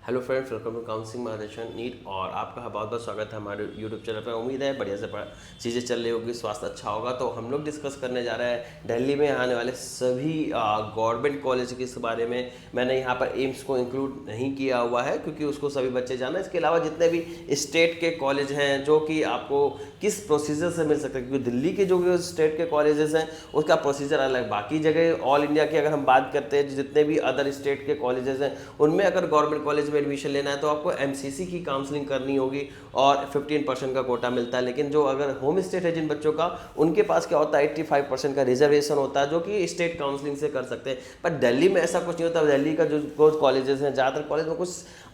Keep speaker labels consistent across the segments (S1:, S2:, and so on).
S1: Hello friends, welcome to counselling मार्गदर्शन NEET. और आपका बहुत बहुत स्वागत है हमारे यूट्यूब चैनल पर। उम्मीद है बढ़िया से चीज़ें चल रही होगी, स्वास्थ्य अच्छा होगा। तो हम लोग डिस्कस करने जा रहे हैं दिल्ली में आने वाले सभी गवर्नमेंट कॉलेज के इस बारे में। मैंने यहाँ पर एम्स को इंक्लूड नहीं किया हुआ है क्योंकि उसको सभी बच्चे जाना है। इसके अलावा जितने भी स्टेट के कॉलेज हैं जो कि आपको किस प्रोसीजर से मिल सकते हैं, क्योंकि दिल्ली के जो स्टेट के कॉलेजेस हैं उसका प्रोसीजर अलग। बाकी जगह ऑल इंडिया की अगर हम बात करते हैं, जितने भी अदर स्टेट के कॉलेजेस हैं उनमें अगर गवर्नमेंट कॉलेज में एडमिशन लेना है तो आपको एमसीसी की काउंसलिंग करनी होगी और 15% का कोटा मिलता है। लेकिन जो अगर होम स्टेट है जिन बच्चों का, उनके पास क्या होता है 85% का रिजर्वेशन होता है जो कि स्टेट काउंसलिंग से कर सकते हैं। पर दिल्ली में ऐसा कुछ नहीं होता। दिल्ली का जो कॉलेजेस हैं, ज़्यादातर कॉलेज में कुछ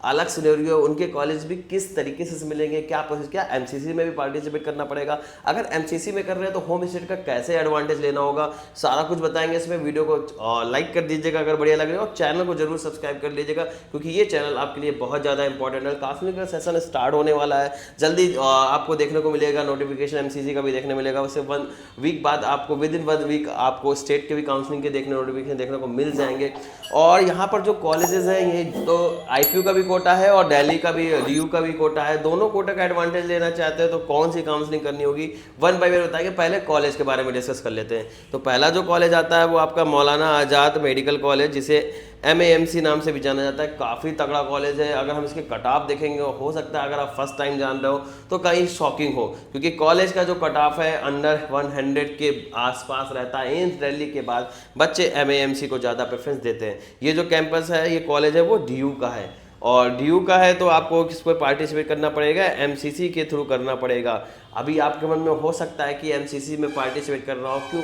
S1: अलग सिनेरियो है। उनके कॉलेज भी किस तरीके से मिलेंगे, क्या प्रोसेस, क्या एमसीसी में भी पार्टिसिपेट करना पड़ेगा। अगर एमसीसी में कर रहे हैं तो होम स्टेट का कैसे एडवांटेज लेना होगा, सारा कुछ बताएंगे इसमें। वीडियो को लाइक कर दीजिएगा अगर बढ़िया लग रहा है, और चैनल को जरूर सब्सक्राइब कर लीजिएगा क्योंकि ये चैनल आपके लिए बहुत ज़्यादा इंपॉर्टेंट है। काउंसलिंग का सेशन स्टार्ट होने वाला है जल्दी, आपको देखने को मिलेगा नोटिफिकेशन। एमसीसी का भी देखने मिलेगा। उससे 1 वीक बाद आपको, विद इन 1 वीक आपको स्टेट के भी काउंसलिंग के नोटिफिकेशन देखने को मिल जाएंगे। और यहाँ पर जो कॉलेजेस हैं, ये तो आईपीयू का भी कोटा है और दिल्ली का भी, डीयू का भी कोटा है। दोनों कोटा का एडवांटेज लेना चाहते हैं तो कौन सी काउंसलिंग करनी होगी, 1 बाय 1 बताएंगे। पहले कॉलेज के बारे में डिस्कस कर लेते हैं। तो पहला जो कॉलेज आता है वो आपका मौलाना आज़ाद मेडिकल कॉलेज, जिसे MAMC नाम से भी जाना जाता है। काफ़ी तगड़ा कॉलेज है। अगर हम इसके कट ऑफ देखेंगे, हो सकता है अगर आप फर्स्ट टाइम जान रहे हो तो कहीं शॉकिंग हो, क्योंकि कॉलेज का जो कट ऑफ है अंडर 100 के आसपास रहता है। एम्स दिल्ली के बाद बच्चे MAMC को ज़्यादा प्रेफरेंस देते हैं। ये जो कैंपस है, ये कॉलेज है, वो DU का है। और DU का है तो आपको किस पर पार्टिसिपेट करना पड़ेगा, MCC के थ्रू करना पड़ेगा। अभी आपके मन में हो सकता है कि MCC में पार्टिसिपेट कर रहा हो, क्यों,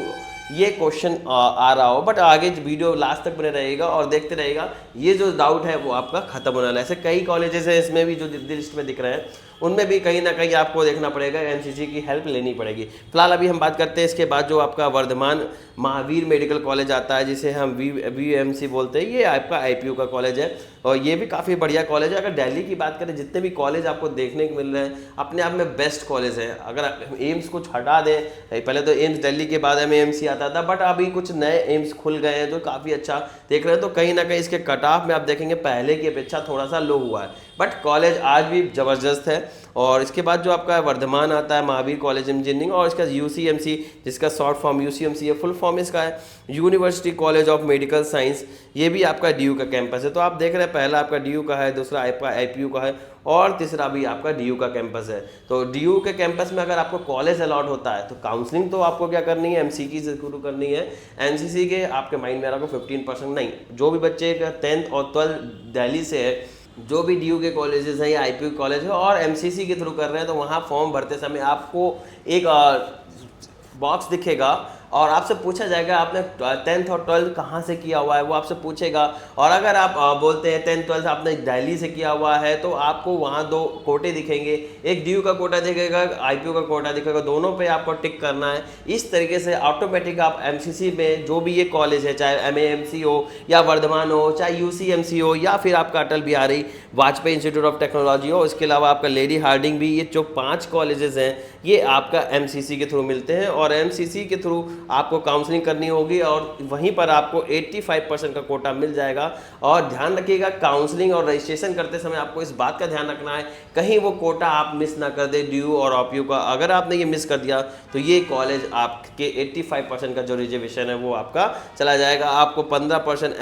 S1: ये क्वेश्चन आ रहा हो। बट आगे वीडियो लास्ट तक बने रहेगा और देखते रहेगा, ये जो डाउट है वो आपका खत्म होने वाला है। ऐसे कई कॉलेजेस हैं इसमें भी जो लिस्ट में दिख रहे हैं, उनमें भी कहीं ना कहीं आपको देखना पड़ेगा, एमसीसी की हेल्प लेनी पड़ेगी। फिलहाल अभी हम बात करते हैं इसके बाद जो आपका वर्धमान महावीर मेडिकल कॉलेज आता है, जिसे हम VMC बोलते हैं। ये आपका आईपीयू का कॉलेज है और ये भी काफ़ी बढ़िया कॉलेज है। अगर दिल्ली की बात करें, जितने भी कॉलेज आपको देखने को मिल रहे हैं अपने आप में बेस्ट कॉलेज है। अगर एम्स को हटा दें, पहले तो एम्स दिल्ली के बाद MAMC आता था, बट अभी कुछ नए एम्स खुल गए हैं जो काफ़ी अच्छा देख रहे हैं। तो कहीं ना कहीं इसके कट ऑफ में आप देखेंगे पहले की अपेक्षा थोड़ा सा लो हुआ है, बट कॉलेज आज भी ज़बरदस्त है। और इसके बाद जो आपका वर्धमान आता है महावीर कॉलेज इंजीनियरिंग, और इसका UCMC, जिसका शॉर्ट फॉर्म UCMC है, फुल फॉर्म इसका है university college of Medical Science. ये भी आपका DU का कैंपस है। तो आप देख रहे हैं, पहला आपका DU का है, दूसरा आपका IPU का है और तीसरा भी आपका DU का कैंपस है। तो DU के कैंपस में अगर आपको कॉलेज अलॉट होता है तो काउंसलिंग तो आपको क्या करनी है, MCC से शुरू करनी है। MCC के आपके माइंड में आ रहा को 15% नहीं, जो भी बच्चे 10th और 12th दिल्ली से है, जो भी DU के कॉलेजेस हैं या IPU कॉलेज है और MCC के थ्रू कर रहे हैं, तो वहाँ फॉर्म भरते समय आपको एक बॉक्स दिखेगा और आपसे पूछा जाएगा आपने 10th और 12th कहाँ से किया हुआ है, वो आपसे पूछेगा। और अगर आप बोलते हैं 10th 12th आपने दिल्ली से किया हुआ है तो आपको वहाँ 2 कोटे दिखेंगे, एक DU का कोटा दिखेगा, IPU का कोटा दिखेगा, दोनों पे आपको टिक करना है। इस तरीके से ऑटोमेटिक आप MCC में जो भी ये कॉलेज है, चाहे MAMC हो या वर्धमान हो, चाहे UCMC हो या फिर आपका Atal Bihari Vajpayee Institute of Technology हो, इसके अलावा आपका लेडी हार्डिंग भी, ये जो 5 कॉलेजेस हैं ये आपका MCC के थ्रू मिलते हैं। और MCC के थ्रू आपको काउंसलिंग करनी होगी और वहीं पर आपको 85% का कोटा मिल जाएगा। और ध्यान रखिएगा, काउंसलिंग और रजिस्ट्रेशन करते समय आपको इस बात का ध्यान रखना है कहीं वो कोटा आप मिस ना कर दे DU और IPU का। अगर आपने ये मिस कर दिया तो ये कॉलेज आपके 85% का जो रिजर्वेशन है वो आपका चला जाएगा। आपको 15%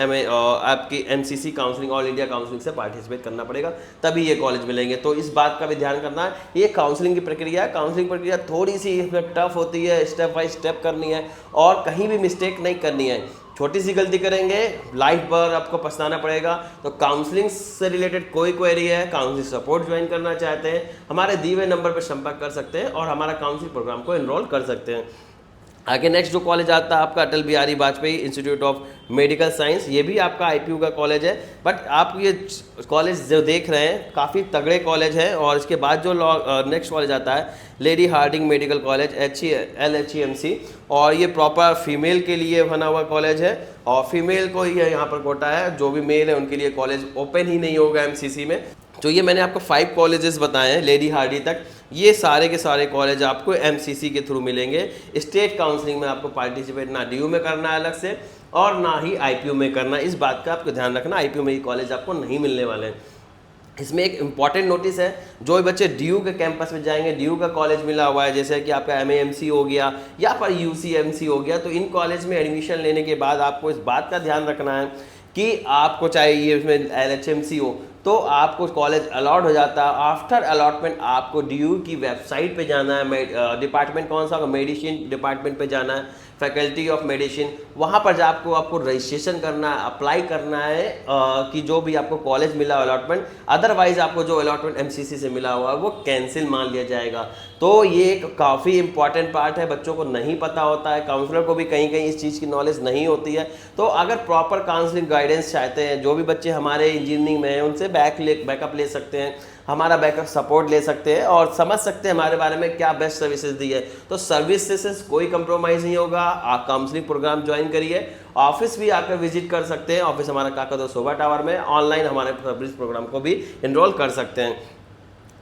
S1: आपकी MCC counselling, all India counselling से पार्टिसिपेट करना पड़ेगा, तभी ये कॉलेज मिलेंगे। तो इस बात का भी ध्यान करना है। ये काउंसलिंग की प्रक्रिया है। काउंसलिंग प्रक्रिया थोड़ी सी टफ होती है, स्टेप बाय स्टेप करनी है और कहीं भी मिस्टेक नहीं करनी है। छोटी सी गलती करेंगे लाइफ भर आपको पछताना पड़ेगा। तो काउंसलिंग से रिलेटेड कोई क्वेरी है, काउंसलिंग सपोर्ट ज्वाइन करना चाहते हैं, हमारे दिए हुए नंबर पर संपर्क कर सकते हैं और हमारा काउंसलिंग प्रोग्राम को एनरोल कर सकते हैं। आगे नेक्स्ट जो कॉलेज आता है आपका Atal Bihari Vajpayee Institute of Medical Science. ये भी आपका IPU का कॉलेज है, बट आप ये कॉलेज जो देख रहे हैं काफ़ी तगड़े कॉलेज है। और इसके बाद जो नेक्स्ट कॉलेज आता है lady Harding medical college LHEMC, और ये प्रॉपर फीमेल के लिए बना हुआ कॉलेज है और फीमेल को ही यहाँ पर कोटा है। जो भी मेल है उनके लिए कॉलेज ओपन ही नहीं होगा MCC में। जो ये मैंने आपको 5 कॉलेजेस बताए हैं लेडी हार्डी तक, ये सारे के सारे कॉलेज आपको MCC के थ्रू मिलेंगे। स्टेट काउंसलिंग में आपको पार्टिसिपेट ना DU में करना है अलग से और ना ही IPU में करना। इस बात का आपको ध्यान रखना, IPU में ये कॉलेज आपको नहीं मिलने वाले हैं। इसमें एक इम्पॉर्टेंट नोटिस है, जो भी बच्चे डी के कैंपस में जाएंगे, डी का कॉलेज मिला हुआ है, जैसे कि आपका MAMC हो गया या पर UCMC हो गया, तो इन कॉलेज में एडमिशन लेने के बाद आपको इस बात का ध्यान रखना है कि आपको चाहे ये इसमें LHMC हो तो आपको कॉलेज अलॉट हो जाता है। आफ्टर अलॉटमेंट आपको डी की वेबसाइट पे जाना है, डिपार्टमेंट कौन सा होगा, मेडिसिन डिपार्टमेंट पे जाना है, फैकल्टी ऑफ मेडिसिन, वहाँ पर जाकर आपको रजिस्ट्रेशन करना है, अप्लाई करना है कि जो भी आपको कॉलेज मिला अलॉटमेंट, अदरवाइज आपको जो अलॉटमेंट MCC से मिला हुआ है वो कैंसिल मान लिया जाएगा। तो ये एक काफ़ी इंपॉर्टेंट पार्ट है, बच्चों को नहीं पता होता है, काउंसलर को भी कहीं कहीं इस चीज़ की नॉलेज नहीं होती है। तो अगर प्रॉपर काउंसलिंग गाइडेंस चाहते हैं, जो भी बच्चे हमारे इंजीनियरिंग में हैं उनसे बैकअप ले सकते हैं, हमारा बैकअप सपोर्ट ले सकते हैं और समझ सकते हैं हमारे बारे में क्या बेस्ट सर्विसेज दी है। तो सर्विसेज कोई कंप्रोमाइज़ नहीं होगा। आप काउंसलिंग प्रोग्राम ज्वाइन करिए, ऑफिस भी आकर विजिट कर सकते हैं, ऑफिस हमारा काका शोभा टावर में, ऑनलाइन हमारे सर्विस प्रोग्राम को भी इनरोल कर सकते हैं।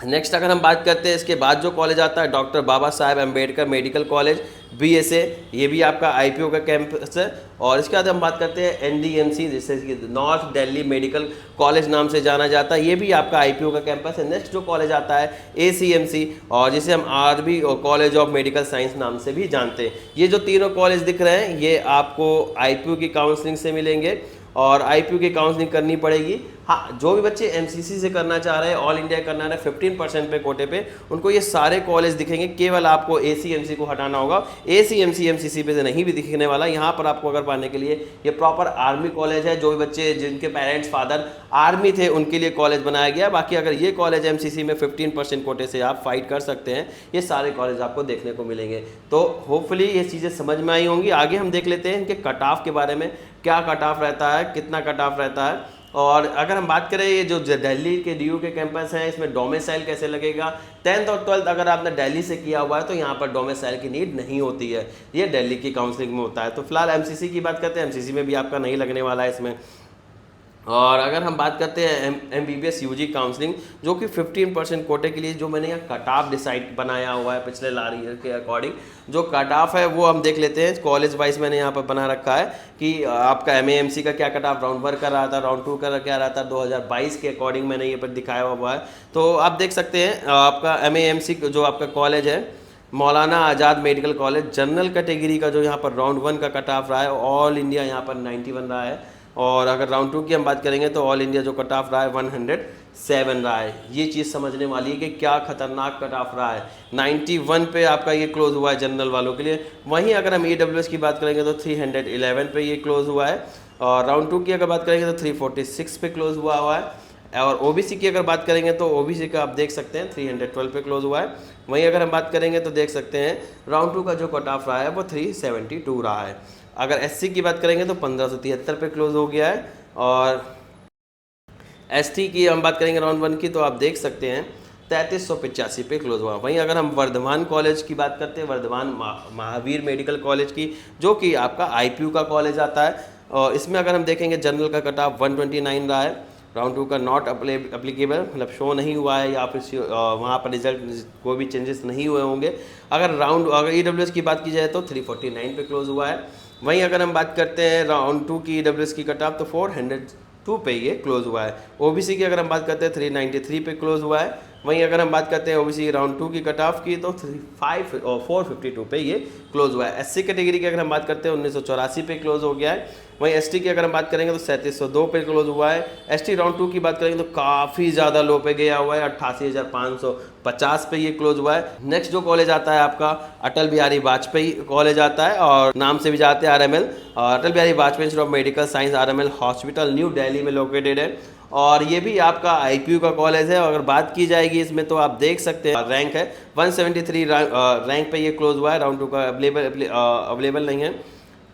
S1: नेक्स्ट अगर हम बात करते हैं इसके बाद जो कॉलेज आता है, doctor Baba Saheb Ambedkar medical college BSA, ये भी आपका IPO का कैंपस है। और इसके बाद हम बात करते हैं NDMC, जिससे कि नॉर्थ दिल्ली मेडिकल कॉलेज नाम से जाना जाता है, ये भी आपका IPO का कैंपस है। नेक्स्ट जो कॉलेज आता है ACMC, और जिसे हम RB college of Medical science नाम से भी जानते हैं। ये जो तीनों कॉलेज दिख रहे हैं ये आपको IPO की काउंसलिंग से मिलेंगे और IPO की काउंसलिंग करनी पड़ेगी। हाँ, जो भी बच्चे MCC से करना चाह रहे हैं, ऑल इंडिया करना है 15% पे कोटे पे, उनको ये सारे कॉलेज दिखेंगे, केवल आपको ACMC को हटाना होगा। ACMC MCC पे से नहीं भी दिखने वाला। यहाँ पर आपको अगर पाने के लिए ये प्रॉपर आर्मी कॉलेज है, जो भी बच्चे जिनके पेरेंट्स फादर आर्मी थे उनके लिए कॉलेज बनाया गया। बाकी अगर ये कॉलेज MCC में 15% कोटे से आप फाइट कर सकते हैं, ये सारे कॉलेज आपको देखने को मिलेंगे। तो होपफुली ये चीज़ें समझ में आई होंगी। आगे हम देख लेते हैं इनके कट ऑफ के बारे में, क्या कट ऑफ रहता है, कितना कट ऑफ रहता है। और अगर हम बात करें ये जो दिल्ली के DU के कैंपस हैं, इसमें डोमिसाइल कैसे लगेगा, 10th और 12th अगर आपने दिल्ली से किया हुआ है तो यहाँ पर डोमिसाइल की नीड नहीं होती है, ये दिल्ली की काउंसलिंग में होता है। तो फिलहाल MCC की बात करते हैं, MCC में भी आपका नहीं लगने वाला है इसमें। और अगर हम बात करते हैं MBBS UG काउंसलिंग, जो कि 15% कोटे के लिए जो मैंने यहाँ कट ऑफ डिसाइड बनाया हुआ है पिछले ईयर के अकॉर्डिंग, जो कट ऑफ है वो हम देख लेते हैं। कॉलेज वाइज मैंने यहाँ पर बना रखा है कि आपका MAMC का क्या कट ऑफ राउंड 1 का रहा था, राउंड 2 का क्या रहा था, 2022 के अकॉर्डिंग मैंने ये पर दिखाया हुआ है। तो आप देख सकते हैं आपका MAMC जो आपका कॉलेज है, मौलाना आज़ाद मेडिकल कॉलेज, जनरल कैटेगरी का जो यहाँ पर राउंड 1 का कट ऑफ रहा है, ऑल इंडिया यहाँ पर 91 रहा है। और अगर राउंड 2 की हम बात करेंगे तो ऑल इंडिया जो कट ऑफ रहा है 107 रहा है। ये चीज़ समझने वाली है कि क्या खतरनाक कट ऑफ रहा है। 91 पे आपका ये क्लोज हुआ है जनरल वालों के लिए। वहीं अगर हम EWS की बात करेंगे तो 311 पे ये क्लोज हुआ है। और राउंड 2 की अगर बात करेंगे तो 346 पे क्लोज हुआ है। और OBC की अगर बात करेंगे तो OBC का आप देख सकते हैं 312 पे क्लोज हुआ है। वहीं अगर हम बात करेंगे तो देख सकते हैं राउंड 2 का जो कट ऑफ रहा है वो 372 रहा है। अगर SC की बात करेंगे तो 1573 पे क्लोज हो गया है। और ST की हम बात करेंगे राउंड 1 की तो आप देख सकते हैं 3385 पे क्लोज हुआ। वहीं अगर हम वर्धमान कॉलेज की बात करते हैं, वर्धमान महावीर मेडिकल कॉलेज की, जो कि आपका IPO का कॉलेज आता है, और इसमें अगर हम देखेंगे जनरल का कट ऑफ 129 रहा है, राउंड 2 का नॉट अप्लीकेबल, मतलब शो नहीं हुआ है या फिर वहाँ पर रिजल्ट कोई भी चेंजेस नहीं हुए होंगे। अगर EWS की बात की जाए तो 349 पे क्लोज हुआ है। वहीं अगर हम बात करते हैं राउंड 2 की EWS की कट ऑफ तो 402 पे ये क्लोज हुआ है। OBC की अगर हम बात करते हैं 393 पे क्लोज हुआ है। वहीं अगर हम बात करते हैं OBC राउंड 2 की कट ऑफ की तो 452 पे ये क्लोज हुआ है। SC कैटेगरी की अगर हम बात करते हैं 1984 पे क्लोज हो गया है। वहीं ST की अगर हम बात करेंगे तो 3702 पे क्लोज हुआ है। ST राउंड 2 की बात करेंगे तो काफ़ी ज़्यादा लो पे गया हुआ है, 88,550 पे ये क्लोज हुआ है। नेक्स्ट जो कॉलेज आता है आपका अटल बिहारी वाजपेयी कॉलेज आता है, और नाम से भी जाते हैं RML, Atal Bihari Vajpayee Institute of Medical science RML hospital new Delhi में लोकेटेड है। और ये भी आपका IPO का कॉलेज है। अगर बात की जाएगी इसमें तो आप देख सकते हैं रैंक है 173 रैंक पे ये क्लोज हुआ है। राउंड 2 का अवेलेबल नहीं है।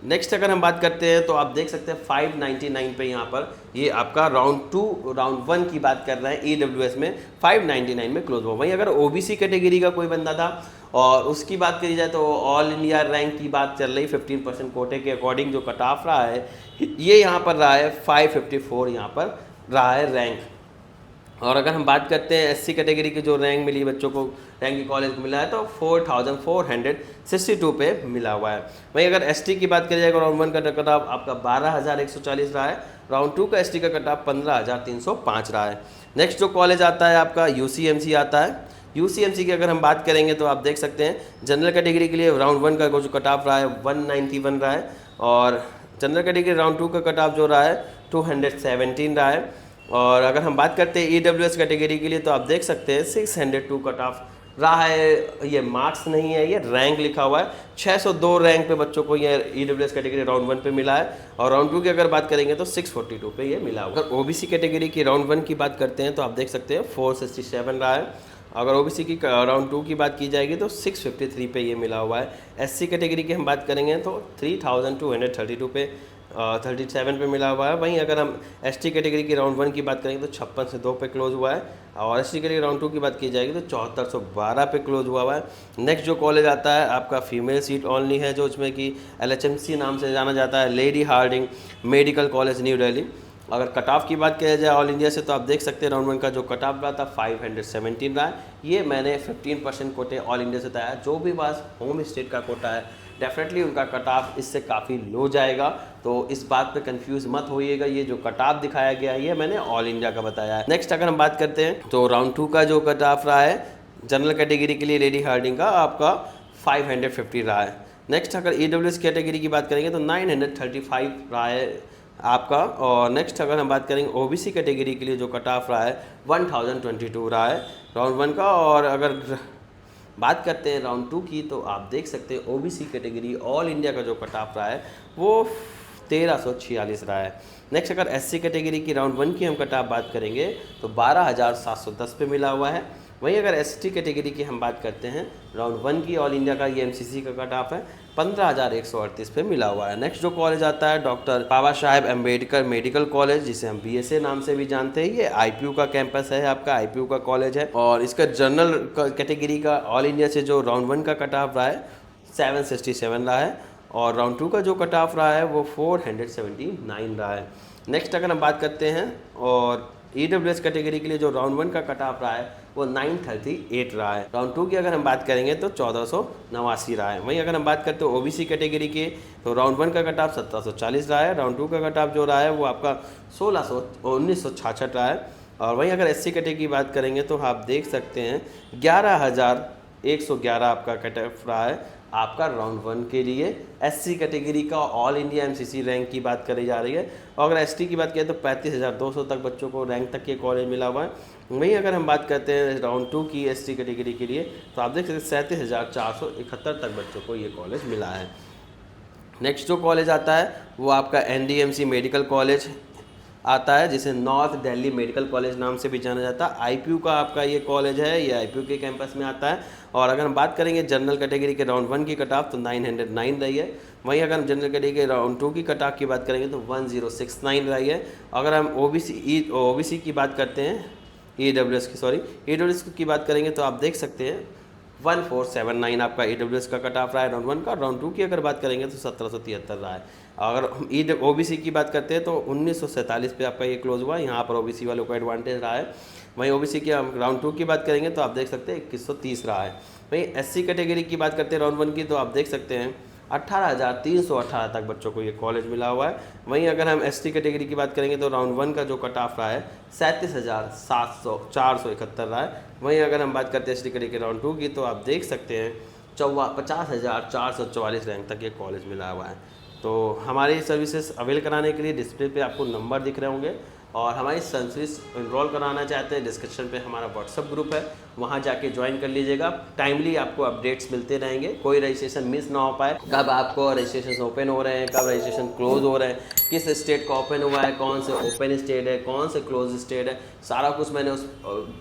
S1: नेक्स्ट अगर हम बात करते हैं तो आप देख सकते हैं 599 पे यहाँ पर ये आपका राउंड 1 की बात कर रहे हैं EWS में 599 में क्लोज हुआ। वहीं अगर OBC कैटेगरी का कोई बंदा था और उसकी बात करी जाए तो ऑल इंडिया रैंक की बात चल रही, 15% कोटे के अकॉर्डिंग जो कट ऑफ रहा है ये यहाँ पर रहा है 554 यहाँ पर रहा है रैंक। और अगर हम बात करते हैं SC कैटेगरी की जो रैंक मिली बच्चों को, रैंक की कॉलेज को मिला है तो 4462 पे मिला हुआ है। वहीं अगर ST की बात करी जाए राउंड 1 का कट ऑफ आपका 12,140 रहा है, राउंड 2 का ST का कट ऑफ 15,305 रहा है। नेक्स्ट जो कॉलेज आता है आपका UCMC आता है। UCMC की अगर हम बात करेंगे तो आप देख सकते हैं जनरल कैटेगरी के लिए राउंड 1 का जो कट ऑफ रहा है 191 रहा है, और जनरल कैटेगरी राउंड 2 का कट ऑफ जो रहा है 217 रहा है। और अगर हम बात करते हैं EWS कैटेगरी के लिए तो आप देख सकते हैं 602 कट ऑफ रहा है। ये मार्क्स नहीं है, ये रैंक लिखा हुआ है। 602 रैंक पे बच्चों को ये EWS कैटेगरी राउंड 1 पे मिला है, और राउंड 2 की अगर बात करेंगे तो 642 पे ये मिला हुआ है। अगर OBC कैटेगरी की राउंड 1 की बात करते हैं तो आप देख सकते हैं 467 रहा है। अगर OBC की राउंड 2 की बात की जाएगी तो 653 पे ये मिला हुआ है। SC कैटेगरी की हम बात करेंगे तो 3232 पे 37 पे मिला हुआ है। वहीं अगर हम ST कैटेगरी की राउंड 1 की बात करेंगे तो 56 से 2 पे क्लोज हुआ है, और ST कैटेगरी राउंड 2 की बात की जाएगी तो 7412 पे क्लोज हुआ है। नेक्स्ट जो कॉलेज आता है आपका फीमेल सीट ओनली है, जो उसमें कि LHMC नाम से जाना जाता है, lady Harding medical college new Delhi. अगर कट ऑफ की बात किया जाए ऑल इंडिया से तो आप देख सकते हैं राउंड 1 का जो कट ऑफ रहा था 517 रहा है। ये मैंने 15% कोटे ऑल इंडिया से बताया। जो भी बात होम स्टेट का कोटा है डेफिनेटली उनका कट ऑफ इससे काफ़ी लो जाएगा, तो इस बात पे कंफ्यूज मत होइएगा। ये जो कट ऑफ दिखाया गया है ये मैंने ऑल इंडिया का बताया है। नेक्स्ट अगर हम बात करते हैं तो राउंड 2 का जो कट ऑफ रहा है जनरल कैटेगरी के लिए लेडी हार्डिंग का आपका 550 रहा है। नेक्स्ट अगर EWS कैटेगरी की बात करेंगे तो 935 रहा है आपका। और नेक्स्ट अगर हम बात करेंगे OBC कैटेगरी के लिए जो कट ऑफ रहा है 1022 रहा है राउंड 1 का। और अगर बात करते हैं राउंड 2 की तो आप देख सकते हैं OBC कैटेगरी ऑल इंडिया का जो कट ऑफ रहा है वो 1346 रहा है। नेक्स्ट अगर SC कैटेगरी की राउंड 1 की हम कट ऑफ बात करेंगे तो 12710 पे मिला हुआ है। वहीं अगर ST कैटेगरी की हम बात करते हैं राउंड 1 की ऑल इंडिया का ये MCC का कट ऑफ है 15138 पे मिला हुआ है। नेक्स्ट जो कॉलेज आता है doctor Baba Saheb Ambedkar medical college, जिसे हम BSA नाम से भी जानते हैं। ये IPU का कैंपस है, आपका IPU का कॉलेज है, और इसका जनरल कैटेगरी का ऑल इंडिया से जो राउंड 1 का कट ऑफ रहा है 767 रहा है, और राउंड 2 का जो कट ऑफ रहा है वो 479 रहा है। नेक्स्ट अगर हम बात करते हैं और EWS कैटेगरी के लिए जो राउंड 1 का कट ऑफ रहा है वो 938 रहा है। राउंड 2 की अगर हम बात करेंगे तो 1489 रहा है। वहीं अगर हम बात करते हैं OBC कैटेगरी के तो राउंड 1 का कट ऑफ 1740 रहा है। राउंड 2 का कट ऑफ जो रहा है वो आपका 1966 रहा है। और वहीं अगर SC कैटेगरी की बात करेंगे तो आप देख सकते हैं 11111 आपका कट ऑफ रहा है आपका राउंड 1 के लिए। SC कैटेगरी का ऑल इंडिया MCC रैंक की बात करी जा रही है। और अगर ST की बात करें तो 35,200 तक बच्चों को रैंक तक ये कॉलेज मिला हुआ है। वहीं अगर हम बात करते हैं राउंड 2 की ST कैटेगरी के लिए तो आप देख सकते हैं 37,471 तक बच्चों को ये कॉलेज मिला है। नेक्स्ट जो कॉलेज आता है वो आपका NDMC मेडिकल कॉलेज आता है, जिसे नॉर्थ दिल्ली मेडिकल कॉलेज नाम से भी जाना जाता है। IPU का आपका ये कॉलेज है, ये IPU के कैंपस में आता है। और अगर हम बात करेंगे जनरल कैटेगरी के राउंड 1 की कट ऑफ तो 909 रही है। वहीं अगर हम जनरल कैटेगरी के राउंड 2 की कट ऑफ की बात करेंगे तो 1069 रही है। अगर हम OBC की बात करते हैं EWS की बात करेंगे तो आप देख सकते हैं 1479 आपका EWS का कट ऑफ रहा है राउंड 1 का। राउंड 2 की अगर बात करेंगे तो 1773 रहा है। अगर हम OBC की बात करते हैं तो 1947 पे आपका ये क्लोज हुआ। यहाँ पर OBC वालों को एडवांटेज रहा है। वहीं OBC की हम राउंड 2 की बात करेंगे तो आप देख सकते हैं 2130 रहा है। वहीं SC कैटेगरी की बात करते हैं राउंड 1 की तो आप देख सकते हैं 18,318 तक बच्चों को ये कॉलेज मिला हुआ है। वहीं अगर हम ST कैटेगरी की बात करेंगे तो राउंड 1 का जो कट ऑफ रहा है 37,471 रहा है। वहीं अगर हम बात करते हैं ST कैटेगरी राउंड 2 की तो आप देख सकते हैं 50,444 रैंक तक ये कॉलेज मिला हुआ है। तो हमारी सर्विसेज अवेल कराने के लिए डिस्प्ले पे आपको नंबर दिख रहे होंगे, और हमारी सर्विस इनरोल कराना चाहते हैं डिस्क्रिप्शन पे हमारा व्हाट्सअप ग्रुप है, वहाँ जाके ज्वाइन कर लीजिएगा। टाइमली आपको अपडेट्स मिलते रहेंगे, कोई रजिस्ट्रेशन मिस ना हो पाए। कब आपको रजिस्ट्रेशन ओपन हो रहे हैं, कब रजिस्ट्रेशन क्लोज हो रहे हैं, किस स्टेट का ओपन हुआ है, कौन से ओपन स्टेट है, कौन से क्लोज स्टेट है, सारा कुछ मैंने उस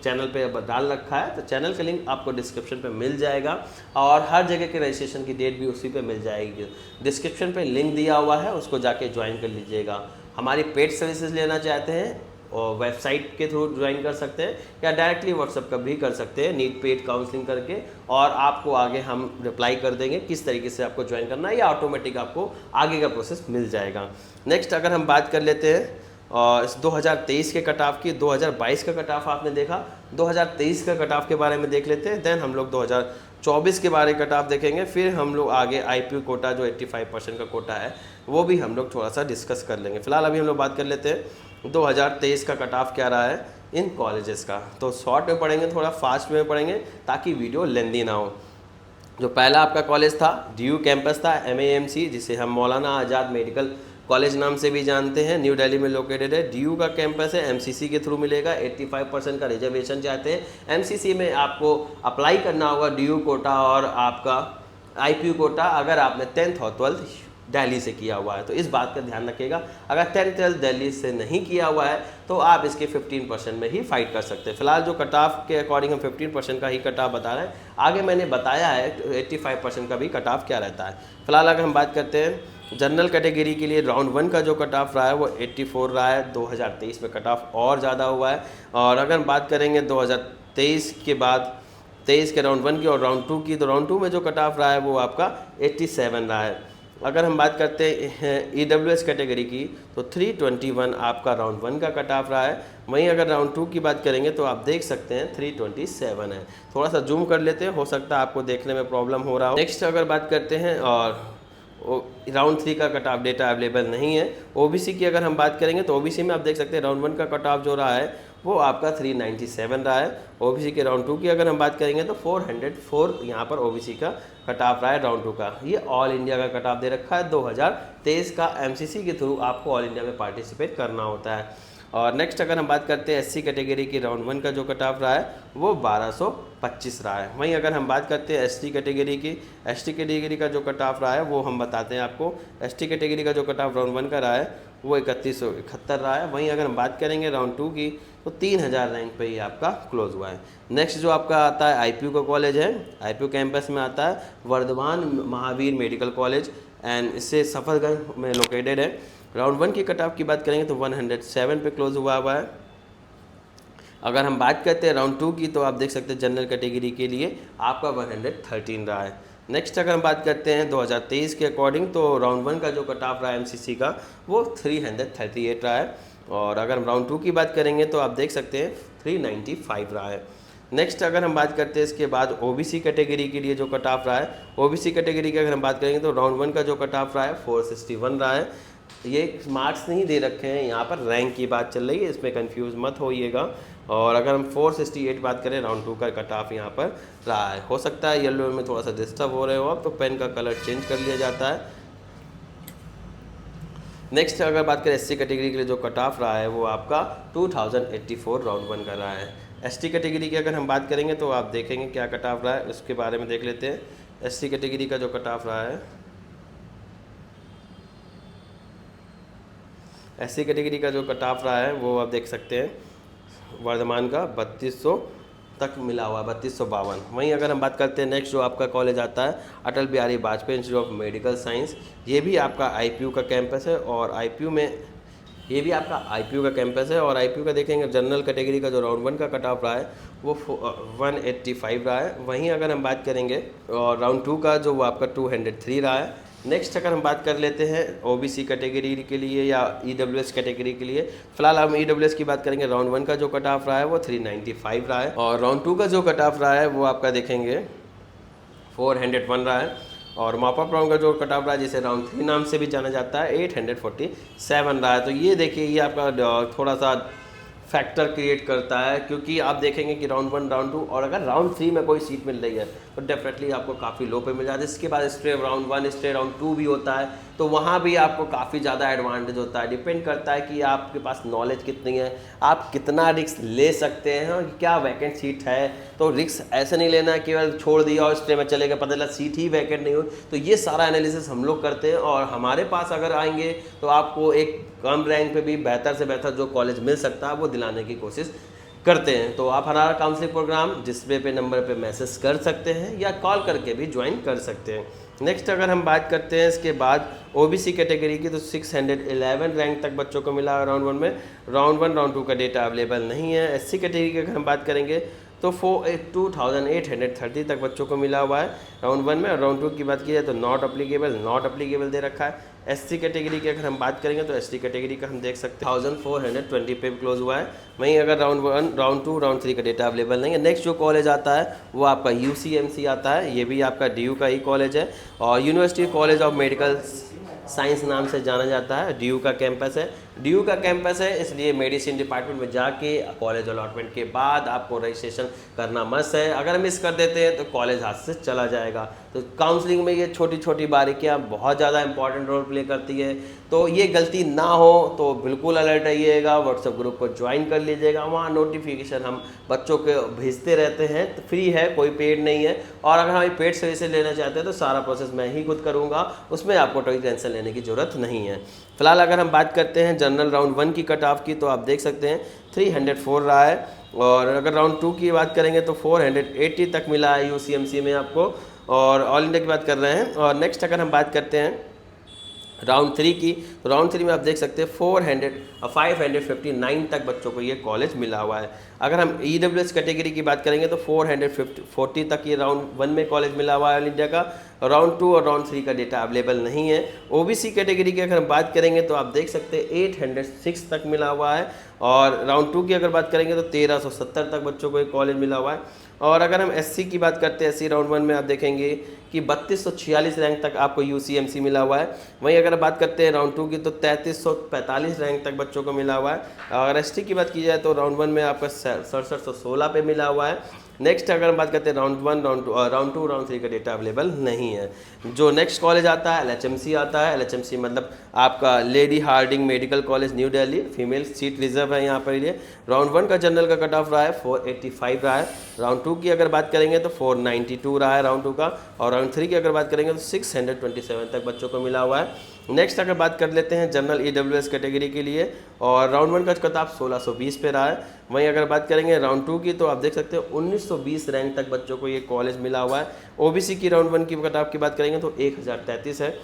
S1: चैनल पर डाल रखा है। तो चैनल का लिंक आपको डिस्क्रिप्शन पर मिल जाएगा, और हर जगह के रजिस्ट्रेशन की डेट भी उसी पर मिल जाएगी। डिस्क्रिप्शन पर लिंक दिया हुआ है, उसको जाके ज्वाइन कर लीजिएगा। हमारी पेड सर्विसेज लेना चाहते हैं और वेबसाइट के थ्रू ज्वाइन कर सकते हैं, या डायरेक्टली व्हाट्सएप का भी कर सकते हैं नीट पेड काउंसलिंग करके, और आपको आगे हम रिप्लाई कर देंगे किस तरीके से आपको ज्वाइन करना है, या ऑटोमेटिक आपको आगे का प्रोसेस मिल जाएगा। नेक्स्ट अगर हम बात कर लेते हैं इस 2023 के कट ऑफ की, 2022 का कट ऑफ आपने देखा, 2023 का कट ऑफ के बारे में देख लेते हैं। देन हम लोग 2024 के बारे में कट ऑफ देखेंगे, फिर हम लोग आगे IPU कोटा जो 85% का कोटा है वो भी हम लोग थोड़ा सा डिस्कस कर लेंगे। फिलहाल अभी हम लोग बात कर लेते हैं 2023 का कट ऑफ क्या रहा है। इन कॉलेजेस का। तो शॉर्ट में पढ़ेंगे, थोड़ा फास्ट में पढ़ेंगे ताकि वीडियो लेंदी ना हो। जो पहला आपका कॉलेज था DU कैंपस था, MAMC, जिसे हम मौलाना आज़ाद मेडिकल कॉलेज नाम से भी जानते हैं, न्यू दिल्ली में लोकेटेड है। DU का कैंपस है, MCC के थ्रू मिलेगा। 85% का रिजर्वेशन चाहते हैं। MCC में आपको अप्लाई करना होगा DU कोटा और आपका IPU कोटा, अगर आपने 10th और 12th दिल्ली से किया हुआ है। तो इस बात का ध्यान रखिएगा, अगर 10th 12th दिल्ली से नहीं किया हुआ है तो आप इसके 15% में ही फाइट कर सकते हैं। फिलहाल जो कट ऑफ के अकॉर्डिंग हम 15% का ही कट ऑफ बता रहे हैं, आगे मैंने बताया है 85% का भी कट ऑफ क्या रहता है। फिलहाल अगर हम बात करते हैं जनरल कैटेगरी के लिए, राउंड 1 का जो कट ऑफ रहा है वो 84 रहा है। 2023 में कट ऑफ और ज़्यादा हुआ है। और अगर हम बात करेंगे 2023 के बाद 23 के राउंड 1 की और राउंड 2 की, तो राउंड 2 में जो कट ऑफ रहा है वो आपका 87 रहा है। अगर हम बात करते हैं EWS कैटेगरी की, तो 321 आपका राउंड 1 का कट ऑफ रहा है। वहीं अगर राउंड 2 की बात करेंगे तो आप देख सकते हैं 327 है। थोड़ा सा जूम कर लेते हैं, हो सकता है आपको देखने में प्रॉब्लम हो रहा हो। नेक्स्ट अगर बात करते हैं, और राउंड 3 का कट ऑफ डेटा अवेलेबल नहीं है। OBC की अगर हम बात करेंगे तो OBC में आप देख सकते हैं राउंड 1 का कट ऑफ जो रहा है वो आपका 397 रहा है। OBC के राउंड 2 की अगर हम बात करेंगे तो 404 यहाँ पर OBC का कट ऑफ रहा है राउंड 2 का। ये ऑल इंडिया का कट ऑफ दे रखा है। 2023 का MCC के थ्रू आपको ऑल इंडिया में पार्टिसिपेट करना होता है। और नेक्स्ट अगर हम बात करते हैं SC कैटेगरी की, राउंड 1 का जो कट ऑफ रहा है वो 1225 रहा है। वहीं अगर हम बात करते हैं ST कैटेगरी की, ST कैटेगरी का जो कट ऑफ रहा है वो हम बताते हैं आपको। ST कैटेगरी का जो कट ऑफ राउंड 1 का रहा है वो 3171 रहा है। वहीं अगर हम बात करेंगे राउंड 2 की, तो 3000 रैंक पे ही आपका क्लोज हुआ है। नेक्स्ट जो आपका आता है IPU का कॉलेज है, IPU कैंपस में आता है Vardhman Mahavir medical college, and इससे सफरगंज में लोकेटेड है। राउंड 1 की कट ऑफ की बात करेंगे तो 107 पे क्लोज हुआ है। अगर हम बात करते हैं राउंड 2 की, तो आप देख सकते हैं जनरल कैटेगरी के लिए आपका 113 रहा है। नेक्स्ट अगर हम बात करते हैं 2023 के अकॉर्डिंग, तो राउंड 1 का जो कट ऑफ रहा है MCC का वो 338 रहा है। और अगर हम राउंड 2 की बात करेंगे तो आप देख सकते हैं 395 रहा है। नेक्स्ट अगर हम बात करते हैं इसके बाद OBC कैटेगरी के लिए जो कट ऑफ रहा है, OBC कैटेगरी की अगर हम बात करेंगे तो राउंड 1 का जो कट ऑफ रहा है 461 रहा है। ये मार्क्स नहीं दे रखे हैं, यहाँ पर रैंक की बात चल रही है, इसमें कंफ्यूज मत होइएगा। और अगर हम 468 बात करें, राउंड 2 का कट ऑफ यहाँ पर रहा है। हो सकता है येलो में थोड़ा सा डिस्टर्ब हो रहे हो आप, तो पेन का कलर चेंज कर लिया जाता है। नेक्स्ट अगर बात करें SC कैटेगरी के लिए जो कट ऑफ रहा है वो आपका 2084 राउंड 1 का रहा है। ST कैटेगरी की अगर हम बात करेंगे तो आप देखेंगे क्या कट ऑफ रहा है, उसके बारे में देख लेते हैं। SC कैटेगरी का जो कट ऑफ रहा है, SC कैटेगरी का जो कट ऑफ रहा है वो आप देख सकते हैं वर्धमान का 3200 तक मिला हुआ, 3252। वहीं अगर हम बात करते हैं नेक्स्ट जो आपका कॉलेज आता है Atal Bihari Vajpayee Institute of Medical Science, ये भी आपका IPU का कैंपस है। और IPU में ये भी आपका IPU का कैंपस है। और IPU का देखेंगे जनरल कैटेगरी का जो राउंड 1 का कट ऑफ रहा है वो 185 रहा है। वहीं अगर हम बात करेंगे और राउंड 2 का जो वो आपका 203 रहा है। नेक्स्ट अगर हम बात कर लेते हैं OBC कैटेगरी के लिए या EWS कैटेगरी के लिए, फिलहाल हम EWS की बात करेंगे। राउंड 1 का जो कट ऑफ रहा है वो 395 रहा है। और राउंड 2 का जो कट ऑफ रहा है वो आपका देखेंगे 401 रहा है। और मॉपअप राउंड का जो कट ऑफ रहा है, जिसे राउंड 3 नाम से भी जाना जाता है, 847 रहा है। तो ये देखिए, ये आपका थोड़ा सा फैक्टर क्रिएट करता है, क्योंकि आप देखेंगे कि राउंड 1 राउंड 2 और अगर राउंड 3 में कोई सीट मिल रही है तो डेफिनेटली आपको काफ़ी लो पे मिल जाता है। इसके बाद स्ट्रेट राउंड 1 स्ट्रेट राउंड 2 भी होता है, तो वहाँ भी आपको काफ़ी ज़्यादा एडवांटेज होता है। डिपेंड करता है कि आपके पास नॉलेज कितनी है, आप कितना रिस्क ले सकते हैं और क्या वैकेंट सीट है। तो रिस्क ऐसे नहीं लेना है केवल छोड़ दिया और स्ट्रेट में चलेगा, पता चला सीट ही वैकेंट नहीं हो। तो ये सारा एनालिसिस हम लोग करते हैं, और हमारे पास अगर आएंगे तो आपको एक कम रैंक पे भी बेहतर से बेहतर जो कॉलेज मिल सकता है वो दिलाने की कोशिश करते हैं। तो आप हमारा काउंसलिंग प्रोग्राम डिस्प्ले पे नंबर पे मैसेज कर सकते हैं या कॉल करके भी ज्वाइन कर सकते हैं। नेक्स्ट अगर हम बात करते हैं इसके बाद OBC कैटेगरी की, तो 611 रैंक तक बच्चों को मिला राउंड 1 में। राउंड 1 राउंड 2 का डेटा अवेलेबल नहीं है। SC कैटेगरी की अगर हम बात करेंगे तो 2830 तक बच्चों को मिला हुआ है राउंड 1 में। और राउंड 2 की बात की जाए तो नॉट अप्लीकेबल दे रखा है। SC कैटेगरी की अगर हम बात करेंगे तो ST कैटेगरी का हम देख सकते हैं 1420 पे क्लोज हुआ है। वहीं अगर राउंड 1 राउंड 2 राउंड 3 का डेटा अवेलेबल नहीं है। नेक्स्ट जो कॉलेज आता है वो आपका UCMC आता है, ये भी आपका DU का ही कॉलेज है और university college of Medical science नाम से जाना जाता है। DU का कैंपस है। DU का कैंपस है, इसलिए मेडिसिन डिपार्टमेंट में जाके कॉलेज अलॉटमेंट के बाद आपको रजिस्ट्रेशन करना मस्ट है। अगर मिस कर देते हैं तो कॉलेज हाथ से चला जाएगा। तो काउंसलिंग में ये छोटी छोटी बारीकियाँ बहुत ज़्यादा इंपॉर्टेंट रोल प्ले करती है, तो ये गलती ना हो तो बिल्कुल अलर्ट रहिएगा। व्हाट्सएप ग्रुप को ज्वाइन कर लीजिएगा, वहाँ नोटिफिकेशन हम बच्चों के भेजते रहते हैं। तो फ्री है, कोई पेड नहीं है, और अगर हमें पेड सर्विस लेना चाहते हैं तो सारा प्रोसेस मैं ही खुद करूँगा, उसमें आपको कोई टेंशन लेने की ज़रूरत नहीं है। फिलहाल अगर हम बात करते हैं जनरल राउंड 1 की कट ऑफ की, तो आप देख सकते हैं 304 रहा है, और अगर राउंड 2 की बात करेंगे तो 480 तक मिला है UCMC में आपको, और ऑल इंडिया की बात कर रहे हैं। और नेक्स्ट अगर हम बात करते हैं राउंड 3 की, तो राउंड 3 में आप देख सकते हैं 559 तक बच्चों को ये कॉलेज मिला हुआ है। अगर हम EWS कैटेगरी की बात करेंगे तो 440 तक ये राउंड 1 में कॉलेज मिला हुआ है ऑल इंडिया का। राउंड 2 और राउंड 3 का डेटा अवेलेबल नहीं है। OBC कैटेगरी की अगर हम बात करेंगे तो आप देख सकते हैं 806 तक मिला हुआ है, और राउंड 2 की अगर बात करेंगे तो 1370 तक बच्चों को एक कॉलेज मिला हुआ है। और अगर हम SC की बात करते हैं, SC राउंड 1 में आप देखेंगे कि 3246 रैंक तक आपको UCMC मिला हुआ है। वहीं अगर बात करते हैं राउंड 2 की तो 3345 रैंक तक बच्चों को मिला हुआ है। अगर ST की बात की जाए तो राउंड 1 में आपका 6716 पे मिला हुआ है। नेक्स्ट अगर हम बात करते हैं राउंड 1, राउंड 2, राउंड 3 का डेटा अवेलेबल नहीं है। जो नेक्स्ट कॉलेज आता है LHMC आता है। LHMC मतलब आपका lady Harding medical college new Delhi, female seat reserve है यहाँ पर। ये राउंड 1 का जनरल का कट ऑफ रहा है 485 रहा है। राउंड 2 की अगर बात करेंगे तो 492 रहा है राउंड 2 का, और राउंड 3 की अगर बात करेंगे तो 627 तक बच्चों को मिला हुआ है। नेक्स्ट अगर बात कर लेते हैं जनरल EWS कैटेगरी के लिए, और राउंड 1 का कट ऑफ 1620 पे रहा है। वहीं अगर बात करेंगे राउंड 2 की तो आप देख सकते हैं 1920 रैंक तक बच्चों को ये कॉलेज मिला हुआ है। OBC की राउंड 1 की कट ऑफ की बात करेंगे तो 1033 है।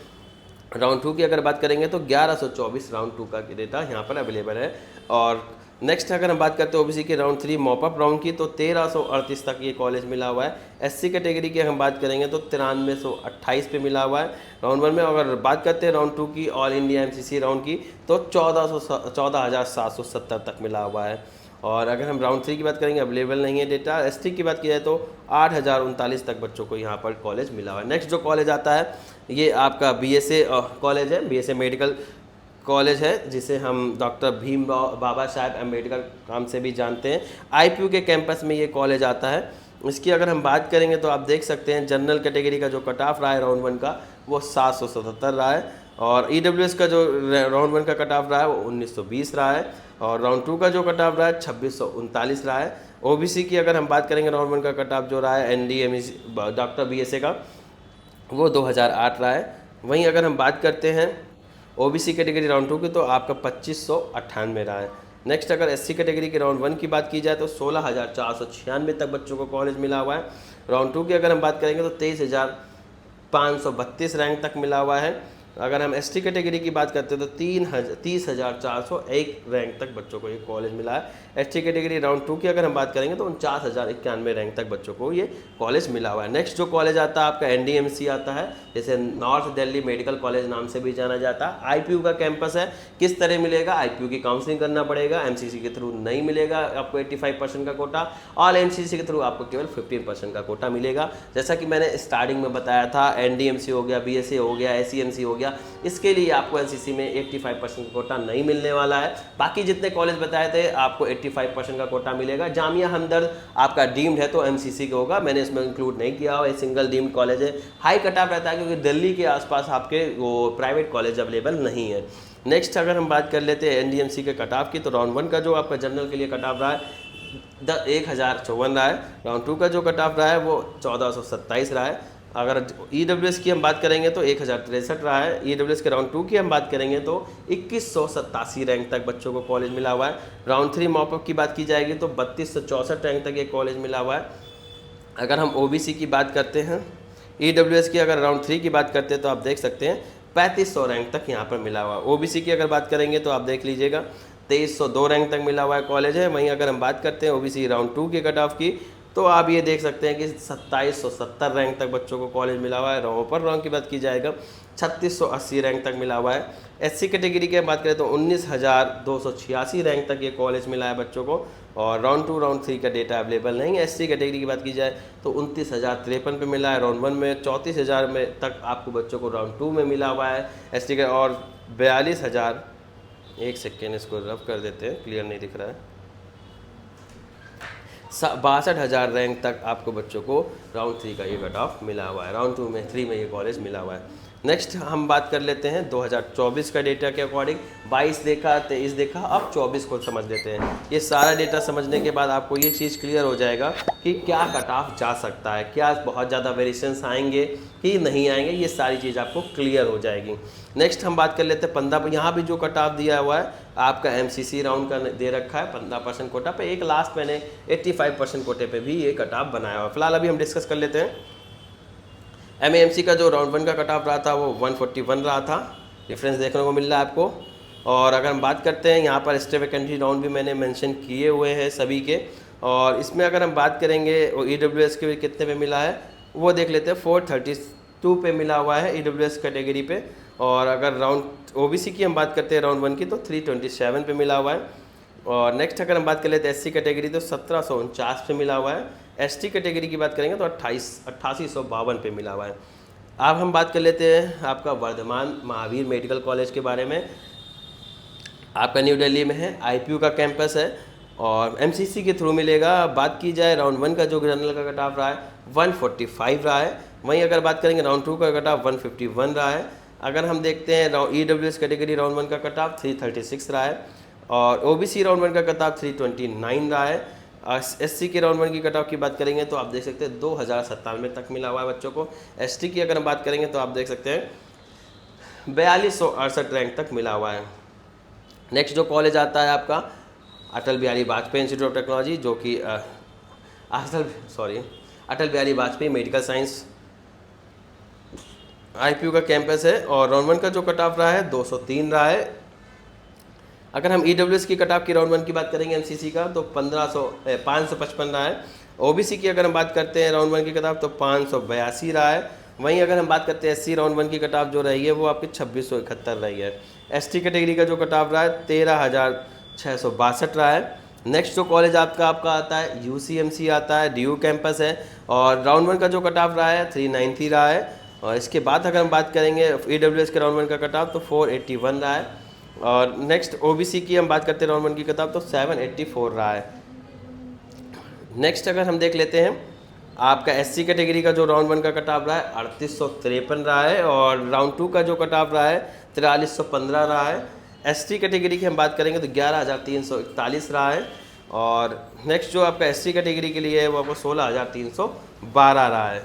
S1: राउंड 2 की अगर बात करेंगे तो 1124 राउंड 2 का डेटा यहाँ पर अवेलेबल है। और नेक्स्ट अगर हम बात करते हैं OBC के राउंड 3 मॉपअप राउंड की, तो 1338 तक ये कॉलेज मिला हुआ है। SC कैटेगरी की हम बात करेंगे तो 9328 पे मिला हुआ है राउंड 1 में। अगर बात करते हैं राउंड 2 की ऑल इंडिया MCC राउंड की, तो 14,770 तक मिला हुआ है। और अगर हम राउंड 3 की बात करेंगे अवेलेबल नहीं है डेटा। ST की बात की जाए तो 8039 तक बच्चों को यहाँ पर कॉलेज मिला हुआ है। नेक्स्ट जो कॉलेज आता है ये आपका BSA कॉलेज है, BSA मेडिकल कॉलेज है, जिसे हम डॉक्टर भीम बाबा साहेब अम्बेडकर नाम से भी जानते हैं। IPU के कैंपस में ये कॉलेज आता है। इसकी अगर हम बात करेंगे तो आप देख सकते हैं जनरल कैटेगरी का जो कट ऑफ रहा है राउंड 1 का वो 777 रहा है, और EWS का जो राउंड 1 का कट ऑफ रहा है वो 1920 रहा है, और राउंड 2 का जो कट ऑफ रहा है 2639 रहा है। OBC की अगर हम बात करेंगे राउंड 1 का कट ऑफ जो रहा है NDMC डॉक्टर BSA का वो 2008 रहा है। वहीं अगर हम बात करते हैं OBC कैटेगरी राउंड 2 की तो आपका 2598 रहा है। नेक्स्ट अगर SC कैटेगरी के राउंड 1 की बात की जाए तो 16,496 तक बच्चों को कॉलेज मिला हुआ है। राउंड 2 की अगर हम बात करेंगे तो 23,532 रैंक तक मिला हुआ है। अगर हम ST कैटेगरी की बात करते हैं तो 30,401 रैंक तक बच्चों को ये कॉलेज मिला है। ST कैटेगरी राउंड 2 की अगर हम बात करेंगे तो 49,091 रैंक तक बच्चों को ये कॉलेज मिला हुआ है। नेक्स्ट जो कॉलेज आता है आपका NDMC आता है, जैसे नॉर्थ दिल्ली मेडिकल कॉलेज नाम से भी जाना जाता है। IPU का कैंपस है। किस तरह मिलेगा? IPU की काउंसलिंग करना पड़ेगा, MCC के थ्रू नहीं मिलेगा आपको 85% का कोटा, और MCC के थ्रू आपको केवल 15% का कोटा मिलेगा। जैसा कि मैंने स्टार्टिंग में बताया था, NDMC हो गया, BSA हो गया, SCMC हो गया, इसके लिए आपको NCC में 85% कोटा नहीं मिलने वाला है। बाकी जितने कॉलेज बताए थे आपको 85% का कोटा मिलेगा। जामिया हमदर्द आपका डीम्ड है तो MCC का होगा, मैंने इसमें इंक्लूड नहीं किया हुआ, सिंगल डीम्ड कॉलेज है। हाई कट ऑफ रहता है क्योंकि दिल्ली के आसपास आपके वो प्राइवेट कॉलेज अवेलेबल नहीं है। नेक्स्ट अगर हम बात कर लेते हैं NDMC के कट ऑफ की, तो राउंड 1 का जो आपका जनरल के लिए कट ऑफ रहा है 1054 रहा है। राउंड 2 का जो कट ऑफ रहा है वो 1427 रहा है। अगर EWS की हम बात करेंगे तो 1063 रहा है। EWS के राउंड 2 की हम बात करेंगे तो 2187 रैंक तक बच्चों को कॉलेज मिला हुआ है। राउंड 3 मॉपअप की बात की जाएगी तो 3264 रैंक तक ये कॉलेज मिला हुआ है। अगर हम OBC की बात करते हैं, EWS की अगर राउंड 3 की बात करते हैं तो आप देख सकते हैं 3500 रैंक तक यहाँ पर मिला हुआ है। OBC की अगर बात करेंगे तो आप देख लीजिएगा 2302 रैंक तक मिला हुआ है कॉलेज है। वहीं अगर हम बात करते हैं OBC राउंड 2 के कट ऑफ की, तो आप ये देख सकते हैं कि 2770 रैंक तक बच्चों को कॉलेज मिला हुआ है। ओपन राउंड की बात की जाएगा 3680 रैंक तक मिला हुआ है। SC कैटेगरी की बात करें तो 19,286 रैंक तक ये कॉलेज मिला है बच्चों को, और राउंड 2 राउंड 3 का डेटा अवेलेबल नहीं है। SC कैटेगरी की बात की जाए तो 29,053 पे मिला है राउंड 1 में, 34,000 में तक आपको बच्चों को राउंड 2 में मिला हुआ है ST का, और 42,000 एक सेकेंड इसको रफ कर देते हैं, क्लियर नहीं दिख रहा है। 62,000 रैंक तक आपको बच्चों को राउंड 3 का ये कट ऑफ मिला हुआ है, राउंड 2 में 3 में ये कॉलेज मिला हुआ है। नेक्स्ट हम बात कर लेते हैं 2024 का डेटा के अकॉर्डिंग। 22 देखा, 23 देखा, अब 24 को समझ लेते हैं। ये सारा डेटा समझने के बाद आपको ये चीज़ क्लियर हो जाएगा कि क्या कट ऑफ जा सकता है, क्या बहुत ज़्यादा वेरिएशंस आएंगे कि नहीं आएंगे, ये सारी चीज़ आपको क्लियर हो जाएगी। नेक्स्ट हम बात कर लेते हैं 15 पर। यहाँ भी जो कट ऑफ दिया हुआ है आपका MCC राउंड का दे रखा है 15% कोटा पे, एक लास्ट मैंने 85% कोटे पे भी ये कट ऑफ बनाया हुआ है। फिलहाल अभी हम डिस्कस कर लेते हैं MAMC का जो राउंड 1 का कट ऑफ रहा था वो 141 रहा था, डिफरेंस देखने को मिल रहा है आपको। और अगर हम बात करते हैं यहाँ पर स्टे वैकेंसी राउंड भी मैंने मेंशन किए हुए हैं सभी के, और इसमें अगर हम बात करेंगे EWS के कितने पे मिला है वो देख लेते हैं। 432 पे मिला हुआ है EWS कैटेगरी पे। और अगर राउंड OBC की हम बात करते हैं राउंड 1 की तो 327 पे मिला हुआ है। और नेक्स्ट अगर हम बात कर लेते हैं SC कैटेगरी तो 1749 पे मिला हुआ है। ST कैटेगरी की बात करेंगे तो 8852 पे मिला हुआ है। अब हम बात कर लेते हैं आपका वर्धमान महावीर मेडिकल कॉलेज के बारे में। आपका न्यू दिल्ली में है, IPU का कैंपस है और MCC के थ्रू मिलेगा। बात की जाए राउंड 1 का जो जनरल का कट ऑफ रहा है 145 रहा है। वहीं अगर बात करेंगे राउंड 2 का कट ऑफ 151 रहा है। अगर हम देखते हैं EWS कैटेगरी राउंड 1 का कट ऑफ 336 रहा है और OBC राउंड 1 का कट ऑफ 329 रहा है। SC के राउंड 1 की कट ऑफ की बात करेंगे तो आप देख सकते हैं 2097 तक मिला हुआ है बच्चों को। ST की अगर हम बात करेंगे तो आप देख सकते हैं 4268 रैंक तक मिला हुआ है। नेक्स्ट जो कॉलेज आता है आपका Atal Bihari Vajpayee Institute of Technology, जो कि Atal Bihari Vajpayee Medical Science IPU का कैंपस है और राउंड 1 का जो कट ऑफ रहा है 203 रहा है। अगर हम EWS की कट ऑफ की राउंड 1 की बात करेंगे MCC का तो 555 रहा है। OBC की अगर हम बात करते हैं राउंड 1 की कट ऑफ तो 582 रहा है। वहीं अगर हम बात करते हैं SC राउंड 1 की कट ऑफ जो रही है वो आपकी 2671 रही है। ST कैटेगरी का जो कट ऑफ रहा है 13,662 रहा है। नेक्स्ट जो कॉलेज आपका आता है UCMC आता है, DU कैंपस है और राउंड 1 का जो कट ऑफ रहा है 393 रहा है। और इसके बाद अगर हम बात करेंगे EWS के राउंड 1 का कट ऑफ तो 481 रहा है। और नेक्स्ट OBC की हम बात करते हैं राउंड 1 की कट ऑफ तो 784 रहा है। नेक्स्ट अगर हम देख लेते हैं आपका SC कैटेगरी का जो राउंड 1 का कट ऑफ रहा है 3853 रहा है और राउंड 2 का जो कट ऑफ रहा है 4315 रहा है। ST कैटेगरी की हम बात करेंगे तो 11,341 रहा है। और नेक्स्ट जो आपका SC कैटेगरी के लिए है वो आपको 16,312 रहा है,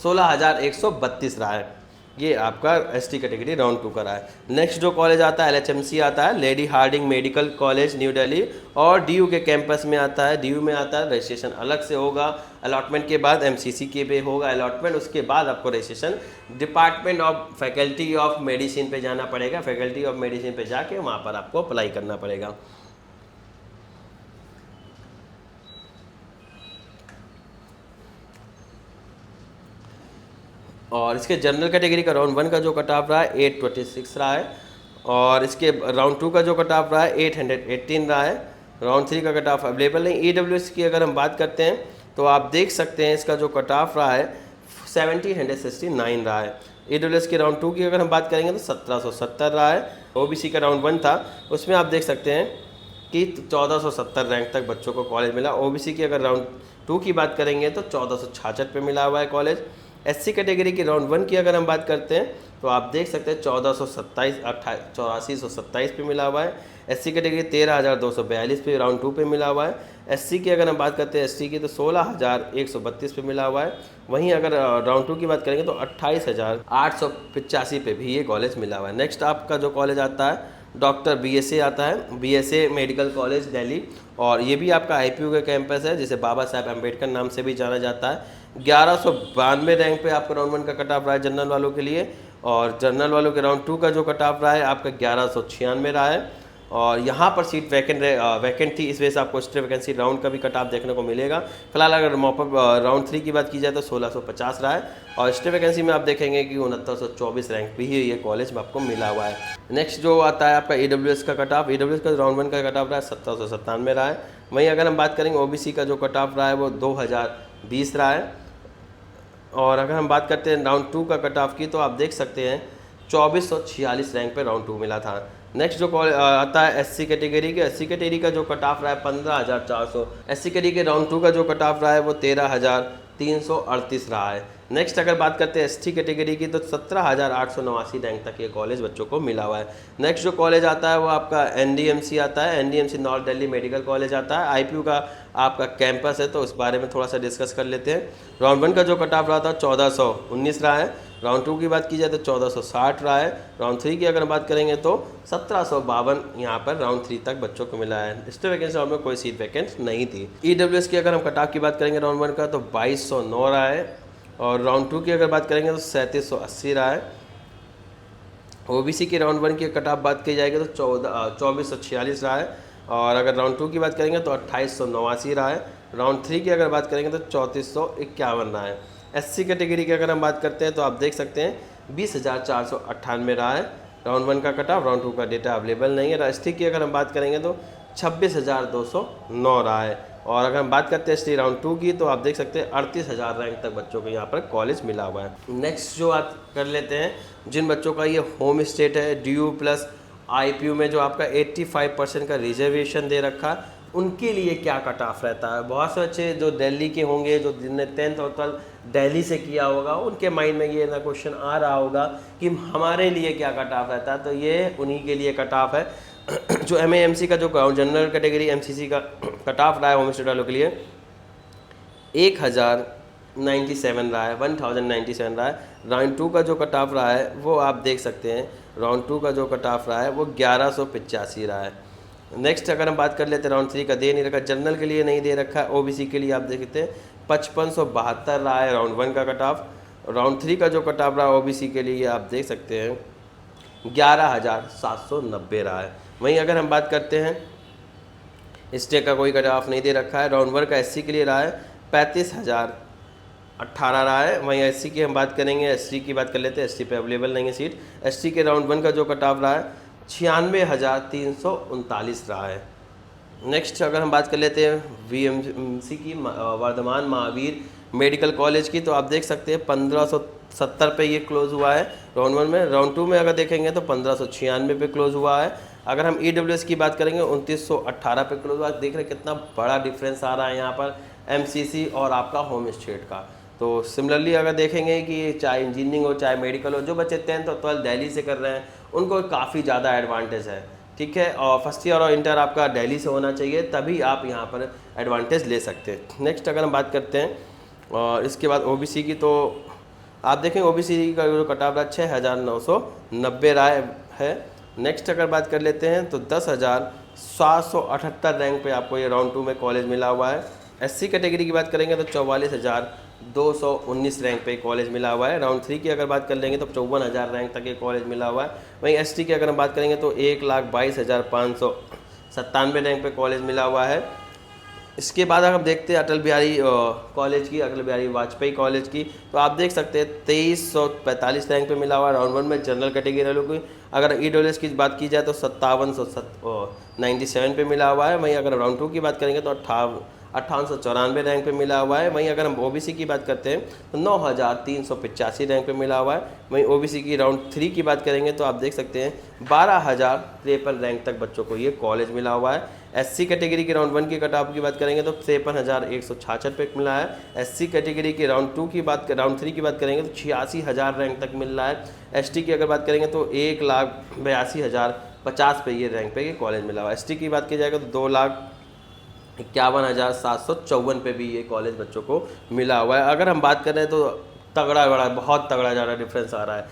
S1: 16,132 रहा है। ये आपका ST कैटेगरी राउंड 2 का रहा है। नेक्स्ट जो कॉलेज आता है LHMC आता है, lady Harding medical college new Delhi, और DU के कैंपस में आता है। DU में आता है, रजिस्ट्रेशन अलग से होगा अलॉटमेंट के बाद। MCC के पे होगा अलॉटमेंट, उसके बाद आपको registration department of faculty of medicine पे जाना पड़ेगा। फैकल्टी ऑफ मेडिसिन पे जाके वहाँ पर आपको अप्लाई करना पड़ेगा। और इसके जनरल कैटेगरी का राउंड 1 का जो कट ऑफ रहा है 826 रहा है और इसके राउंड 2 का जो कट ऑफ रहा है 818 रहा है। राउंड 3 का कट ऑफ अवेलेबल नहीं। EWS की अगर हम बात करते हैं तो आप देख सकते हैं इसका जो कट ऑफ रहा है 1769 रहा है। EWS के राउंड 2 की अगर हम बात करेंगे तो 1770 रहा है। OBC का राउंड 1 था उसमें आप देख सकते हैं कि 1470 रैंक तक बच्चों को कॉलेज मिला। OBC की अगर राउंड 2 की बात करेंगे तो 1466 पे मिला हुआ है कॉलेज। SC कैटेगरी की राउंड 1 की अगर हम बात करते हैं तो आप देख सकते हैं 8427 पे मिला हुआ है। SC कैटेगरी 13,242 पे राउंड 2 पे मिला हुआ है। SC की अगर हम बात करते हैं ST की तो 16,132 पे मिला हुआ है। वहीं अगर राउंड 2 की बात करेंगे तो 28,885 पे भी ये कॉलेज मिला हुआ है। नेक्स्ट आपका जो कॉलेज आता है डॉक्टर BSA आता है, BSA मेडिकल कॉलेज दिल्ली, और ये भी आपका IPU का कैंपस है जिसे बाबा साहेब अम्बेडकर नाम से भी जाना जाता है। 1192 रैंक पे आपका राउंड 1 का कट ऑफ रहा है जनरल वालों के लिए, और जनरल वालों के राउंड 2 का जो कट ऑफ रहा है आपका 1196 रहा है। और यहाँ पर सीट वैकेंट थी, इस वजह से आपको स्टे वैकेंसी राउंड का भी कट ऑफ देखने को मिलेगा। फिलहाल अगर मॉपअप राउंड 3 की बात की जाए तो 1650 रहा है और स्टे वैकेंसी में आप देखेंगे कि 6924 रैंक भी ही ये कॉलेज में आपको मिला हुआ है। नेक्स्ट जो आता है आपका EWS का कट ऑफ, EWS का राउंड 1 का कट ऑफ रहा है 1797 रहा है। वहीं अगर हम बात करेंगे OBC का जो कट ऑफ रहा है वो 2020 रहा है। और अगर हम बात करते हैं राउंड 2 का कट ऑफ की तो आप देख सकते हैं 2446 रैंक पे राउंड 2 मिला था। नेक्स्ट जो आता है एससी कैटेगरी के, एससी कैटेगरी का जो कट ऑफ रहा है 15,400, एससी कैटेगरी के राउंड 2 का जो कट ऑफ रहा है वो 13,338 रहा है। नेक्स्ट अगर बात करते हैं एसटी कैटेगरी की तो 17,889 रैंक तक ये कॉलेज बच्चों को मिला हुआ है। नेक्स्ट जो कॉलेज आता है वो आपका एनडीएमसी आता है, NDMC north Delhi medical college आता है, आईपीयू का आपका कैंपस है, तो उस बारे में थोड़ा सा डिस्कस कर लेते हैं। राउंड 1 का जो कट ऑफ रहा था 1419 रहा है, राउंड 2 की बात की जाए तो 1460 रहा है, राउंड 3 की अगर बात करेंगे तो 1752 यहाँ पर राउंड 3 तक बच्चों को मिला है। स्टेट वैकेंसी राउंड में कोई सीट वैकेंट नहीं थी। ईडब्ल्यूएस की अगर हम कट ऑफ की बात करेंगे राउंड 1 का तो 2209 रहा है, और राउंड 2 की अगर बात करेंगे तो 3780 रहा है। ओबीसी की राउंड 1 की कट ऑफ बात की जाएगी तो 2446 रहा है, और अगर राउंड 2 की बात करेंगे तो 2889 रहा है, राउंड 3 की अगर बात करेंगे तो 3451 रहा है। एससी कैटेगरी की अगर हम बात करते हैं तो आप देख सकते हैं 20,498 रहा है राउंड 1 का कट ऑफ, राउंड 2 का डेटा अवेलेबल नहीं है। एसटी की अगर हम बात करेंगे तो 26,209 रहा है, और अगर हम बात करते हैं एसटी राउंड 2 की तो आप देख सकते हैं 38,000 रैंक तक बच्चों को यहाँ पर कॉलेज मिला हुआ है। नेक्स्ट जो बात कर लेते हैं जिन बच्चों का ये होम स्टेट है ड्यू प्लस आईपीयू में जो आपका 85% का रिजर्वेशन दे रखा है, उनके लिए क्या कट ऑफ रहता है। बहुत से बच्चे जो दिल्ली के होंगे, जो जिनने 10th और 12th दिल्ली से किया होगा, उनके माइंड में ये ना क्वेश्चन आ रहा होगा कि हमारे लिए क्या कट ऑफ रहता है, तो ये उन्हीं के लिए कट ऑफ है। जो एमएएमसी का जो जनरल कैटेगरी एमसीसी का कट ऑफ रहा है होम स्टेट वालों के लिए 1097 रहा है, 1097 रहा है। राउंड 2 का जो कट ऑफ रहा है वो आप देख सकते हैं, राउंड 2 का जो कट ऑफ रहा है वो 1185 रहा है। नेक्स्ट अगर हम बात कर लेते हैं राउंड 3 का दे नहीं रखा, जनरल के लिए नहीं दे रखा है, ओबीसी के लिए आप देखते हैं 5572 रहा है राउंड 1 का कट ऑफ। राउंड 3 का जो कट ऑफ रहा है ओबीसी के लिए आप देख सकते हैं 11,790 रहा है। वहीं अगर हम बात करते हैं स्टेट का कोई कट ऑफ नहीं दे रखा है, राउंड 1 का एससी के लिए रहा है 35,018 रहा है। वहीं एससी की हम बात करेंगे, एसटी की बात कर लेते हैं, एसटी पे अवेलेबल नहीं है सीट। एसटी के राउंड 1 का जो कट ऑफ रहा है 96,339 रहा है। नेक्स्ट अगर हम बात कर लेते हैं वीएमसी की वर्धमान महावीर मेडिकल कॉलेज की तो आप देख सकते हैं 1570 पे ये क्लोज़ हुआ है राउंड 1 में। राउंड 2 में अगर देखेंगे तो 1596 पे क्लोज़ हुआ है। अगर हम ईडब्ल्यूएस की बात करेंगे 2918 पे क्लोज़ हुआ है। देख रहे हैं कितना बड़ा डिफरेंस आ रहा है यहाँ पर एमसीसी और आपका होम स्टेट का। तो सिमिलरली अगर देखेंगे कि चाहे इंजीनियरिंग हो चाहे मेडिकल हो, जो बच्चे 10th और 12th दिल्ली से कर रहे हैं उनको काफ़ी ज़्यादा एडवांटेज है, ठीक है। और फर्स्ट ईयर और इंटर आपका दिल्ली से होना चाहिए, तभी आप यहाँ पर एडवांटेज ले सकते हैं। नेक्स्ट अगर हम बात करते हैं और इसके बाद ओबीसी की तो आप देखें ओबीसी का जो कट ऑफ रहा 6,990 रहा है। नेक्स्ट अगर बात कर लेते हैं तो 10,778 रैंक पे आपको ये राउंड 2 में कॉलेज मिला हुआ है। एससी कैटेगरी की बात करेंगे तो 44,219 रैंक पे कॉलेज मिला हुआ है। राउंड 3 की अगर बात कर लेंगे तो 54,000 रैंक तक ये कॉलेज मिला हुआ है। वहीं एसटी की अगर हम बात करेंगे तो 1,22,597 रैंक पे कॉलेज मिला हुआ है। इसके बाद अगर हम देखते हैं अटल बिहारी कॉलेज की, अटल बिहारी वाजपेयी कॉलेज की, तो आप देख सकते हैं 2345 रैंक पे मिला हुआ है राउंड 1 में जनरल कैटेगरी वालों की। अगर ईडब्ल्यूएस की बात की जाए तो 5797 पे मिला हुआ है। वहीं अगर राउंड 2 की बात करेंगे तो 5894 रैंक पे मिला हुआ है। वहीं अगर हम ओबीसी की बात करते हैं तो 9,385 रैंक पे मिला हुआ है। वहीं ओबीसी की राउंड 3 की बात करेंगे तो आप देख सकते हैं 12,053 रैंक तक बच्चों को ये कॉलेज मिला हुआ है। एससी कैटेगरी की राउंड 1 की कट ऑफ की बात करेंगे तो 53,166 पे मिला है। एससी कैटेगरी की राउंड 3 की बात करेंगे तो 86,000 रैंक तक मिल रहा है। एसटी की अगर बात करेंगे तो 1,82,050 पे ये रैंक पे ये कॉलेज मिला हुआ है। एसटी की बात की जाएगा तो 2,51,754 पे भी ये कॉलेज बच्चों को मिला हुआ है। अगर हम बात कर रहे हैं तो बहुत तगड़ा ज़्यादा डिफरेंस आ रहा है।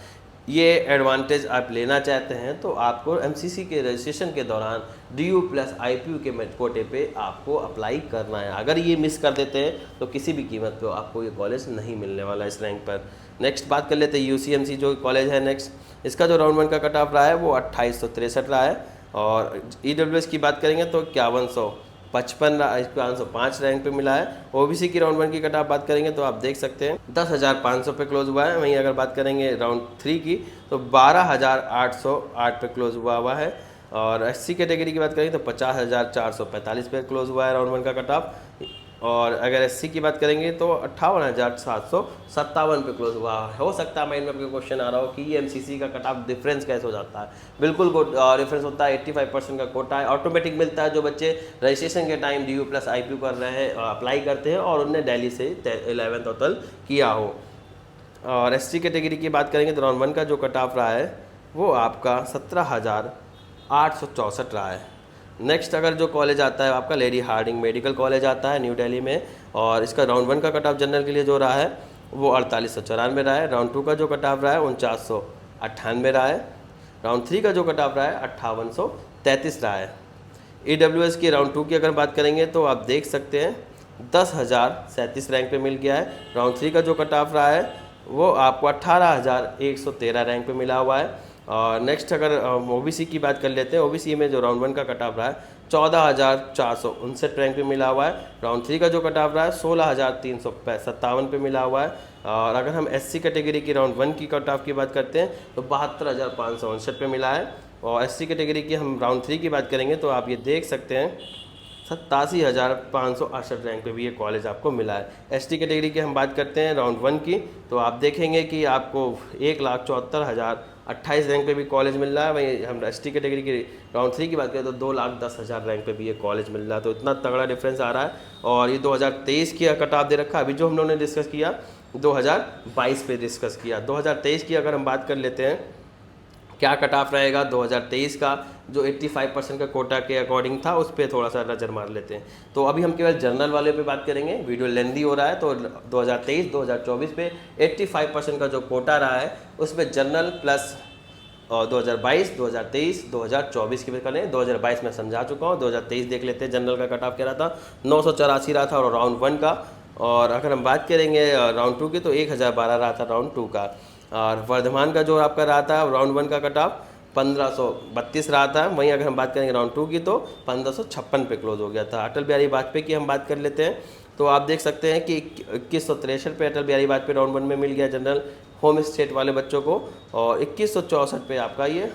S1: ये एडवांटेज आप लेना चाहते हैं तो आपको एमसीसी के रजिस्ट्रेशन के दौरान डीयू प्लस आईपीयू के कोटे पे आपको अप्लाई करना है। अगर ये मिस कर देते हैं तो किसी भी कीमत पे आपको ये कॉलेज नहीं मिलने वाला इस रैंक पर। नेक्स्ट बात कर लेते हैं यूसीएमसी जो कॉलेज है नेक्स्ट, इसका जो राउंड 1 का कट ऑफ रहा है वो 2863 रहा है। और ईडब्ल्यूएस की बात करेंगे तो 51,505 रैंक पे मिला है। ओबीसी की राउंड 1 की कट ऑफ बात करेंगे तो आप देख सकते हैं 10,500 पे क्लोज हुआ है। वहीं अगर बात करेंगे राउंड 3 की तो 12,808 पे क्लोज हुआ है। और एससी कैटेगरी की बात करेंगे तो 50,445 पे क्लोज हुआ है राउंड 1 का कट ऑफ। और अगर एससी की बात करेंगे तो 58,757 पे क्लोज हुआ। हो सकता है माइंड में आपके क्वेश्चन आ रहा हो कि एमसीसी का कट ऑफ डिफरेंस कैसे हो जाता है। बिल्कुल डिफरेंस होता है, 85% का कोटा है, ऑटोमेटिक मिलता है जो बच्चे रजिस्ट्रेशन के टाइम DU प्लस IPU कर रहे हैं, अप्लाई करते हैं और उनने दिल्ली से 11th और 12th किया हो। और SC कैटेगरी की बात करेंगे तो राउंड 1 का जो कट ऑफ रहा है वो आपका 17,864 रहा है। नेक्स्ट अगर जो कॉलेज आता है आपका लेडी हार्डिंग मेडिकल कॉलेज आता है न्यू दिल्ली में, और इसका राउंड 1 का कट ऑफ जनरल के लिए जो रहा है वो 4894 रहा है। राउंड 2 का जो कट ऑफ रहा है 4998 रहा है। राउंड 3 का जो कट ऑफ रहा है 5833 रहा है। EWS की राउंड 2 की अगर बात करेंगे तो आप देख सकते हैं 10,037 रैंक पे मिल गया है। राउंड 3 का जो कट ऑफ रहा है वो आपको 18,113 रैंक पे मिला हुआ है। और नेक्स्ट अगर OBC की बात कर लेते हैं, OBC में जो राउंड 1 का कट ऑफ रहा है 14,459 रैंक पे मिला हुआ है। राउंड 3 का जो कट ऑफ रहा है 16,357 पे मिला हुआ है। और अगर हम SC कैटेगरी की राउंड 1 की कट ऑफ की बात करते हैं तो 72,559 पे मिला है। और SC कैटेगरी की हम राउंड 3 की बात करेंगे तो आप ये देख सकते हैं 87,568 रैंक पे भी ये कॉलेज आपको मिला है। ST कैटेगरी की हम बात करते हैं राउंड 1 की तो आप देखेंगे कि आपको 1,74,028 रैंक पे भी कॉलेज मिल रहा है। वहीं हम ST कैटेगरी की राउंड 3 की बात करें तो 2,10,000 रैंक पे भी ये कॉलेज मिल रहा है। तो इतना तगड़ा डिफरेंस आ रहा है। और ये 2023 की कट ऑफ दे रखा है। अभी जो हम लोगों ने डिस्कस किया 2022 पे डिस्कस किया। 2023 की अगर हम बात कर लेते हैं क्या कट ऑफ रहेगा 2023 का, जो 85% का कोटा के अकॉर्डिंग था उस पर थोड़ा सा नज़र मार लेते हैं। तो अभी हम केवल जनरल वाले पे बात करेंगे, वीडियो लेंदी हो रहा है। तो 2023-2024 पे 85% का जो कोटा रहा है उस पर जनरल प्लस 2022, 2023, 2024 की बात करें। 2022 में समझा चुका हूँ, 2023 देख लेते हैं। जनरल का कट ऑफ क्या रहा था 984 रहा था और राउंड 1 का। और अगर हम बात करेंगे राउंड 2 की तो 1012 रहा था राउंड 2 का। और वर्धमान का जो आपका रहा था राउंड 1 का कट ऑफ 1532 रहा था। वहीं अगर हम बात करेंगे राउंड 2 की तो 1556 पे क्लोज हो गया था। अटल बिहारी वाजपेयी की हम बात कर लेते हैं तो आप देख सकते हैं कि 2163 पे अटल बिहारी वाजपेयी राउंड 1 में मिल गया जनरल होम स्टेट वाले बच्चों को, और 2164 पे आपका ये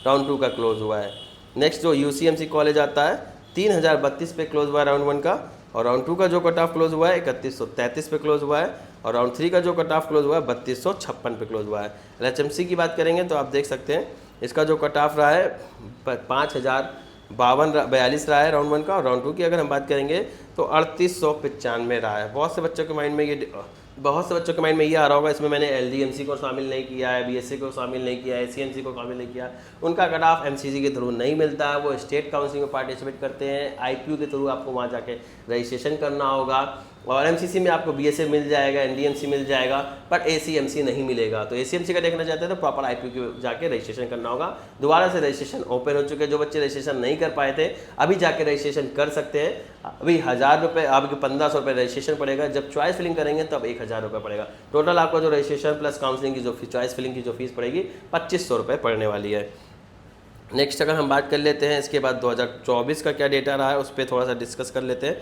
S1: राउंड 2 का क्लोज हुआ है। नेक्स्ट जो UCMC कॉलेज आता है 3032 पे क्लोज हुआ है राउंड 1 का। और राउंड 2 का जो कट ऑफ क्लोज हुआ है 3133 पे क्लोज हुआ है। और राउंड 3 का जो कट ऑफ क्लोज हुआ है 3256 पे क्लोज हुआ है। LHMC की बात करेंगे तो आप देख सकते हैं इसका जो कट ऑफ रहा है 5,042 रहा है राउंड 1 का। और राउंड 2 की अगर हम बात करेंगे तो 3895 रहा है। बहुत से बच्चों के माइंड में ये आ रहा होगा इसमें मैंने LDMC को शामिल नहीं किया है, BSc को शामिल नहीं किया है, CMC को शामिल नहीं किया। उनका कट ऑफ MCC के थ्रू नहीं मिलता है, वो स्टेट काउंसिलिंग में पार्टिसिपेट करते हैं। IPU के थ्रू आपको वहाँ जाके रजिस्ट्रेशन करना होगा। और MCC में आपको BSA मिल जाएगा, NDMC मिल जाएगा, पर ACMC नहीं मिलेगा। तो ACMC का देखना चाहते हैं तो प्रॉपर IPU के जाके रजिस्ट्रेशन करना होगा। दोबारा से रजिस्ट्रेशन ओपन हो चुके हैं। जो बच्चे रजिस्ट्रेशन नहीं कर पाए थे अभी जाके रजिस्ट्रेशन कर सकते हैं। अभी 1000 रुपये, आपके 1500 रुपये रजिस्ट्रेशन पड़ेगा। जब चॉइस फिलिंग करेंगे तब 1000 रुपये पड़ेगा। टोटल आपका जो रजिस्ट्रेशन प्लस काउंसलिंग की जो चॉइस फिलिंग की जो फीस पड़ेगी 2500 रुपये पड़ने वाली है। नेक्स्ट अगर हम बात कर लेते हैं इसके बाद 2024 का क्या डेटा रहा है उस पर थोड़ा सा डिस्कस कर लेते हैं।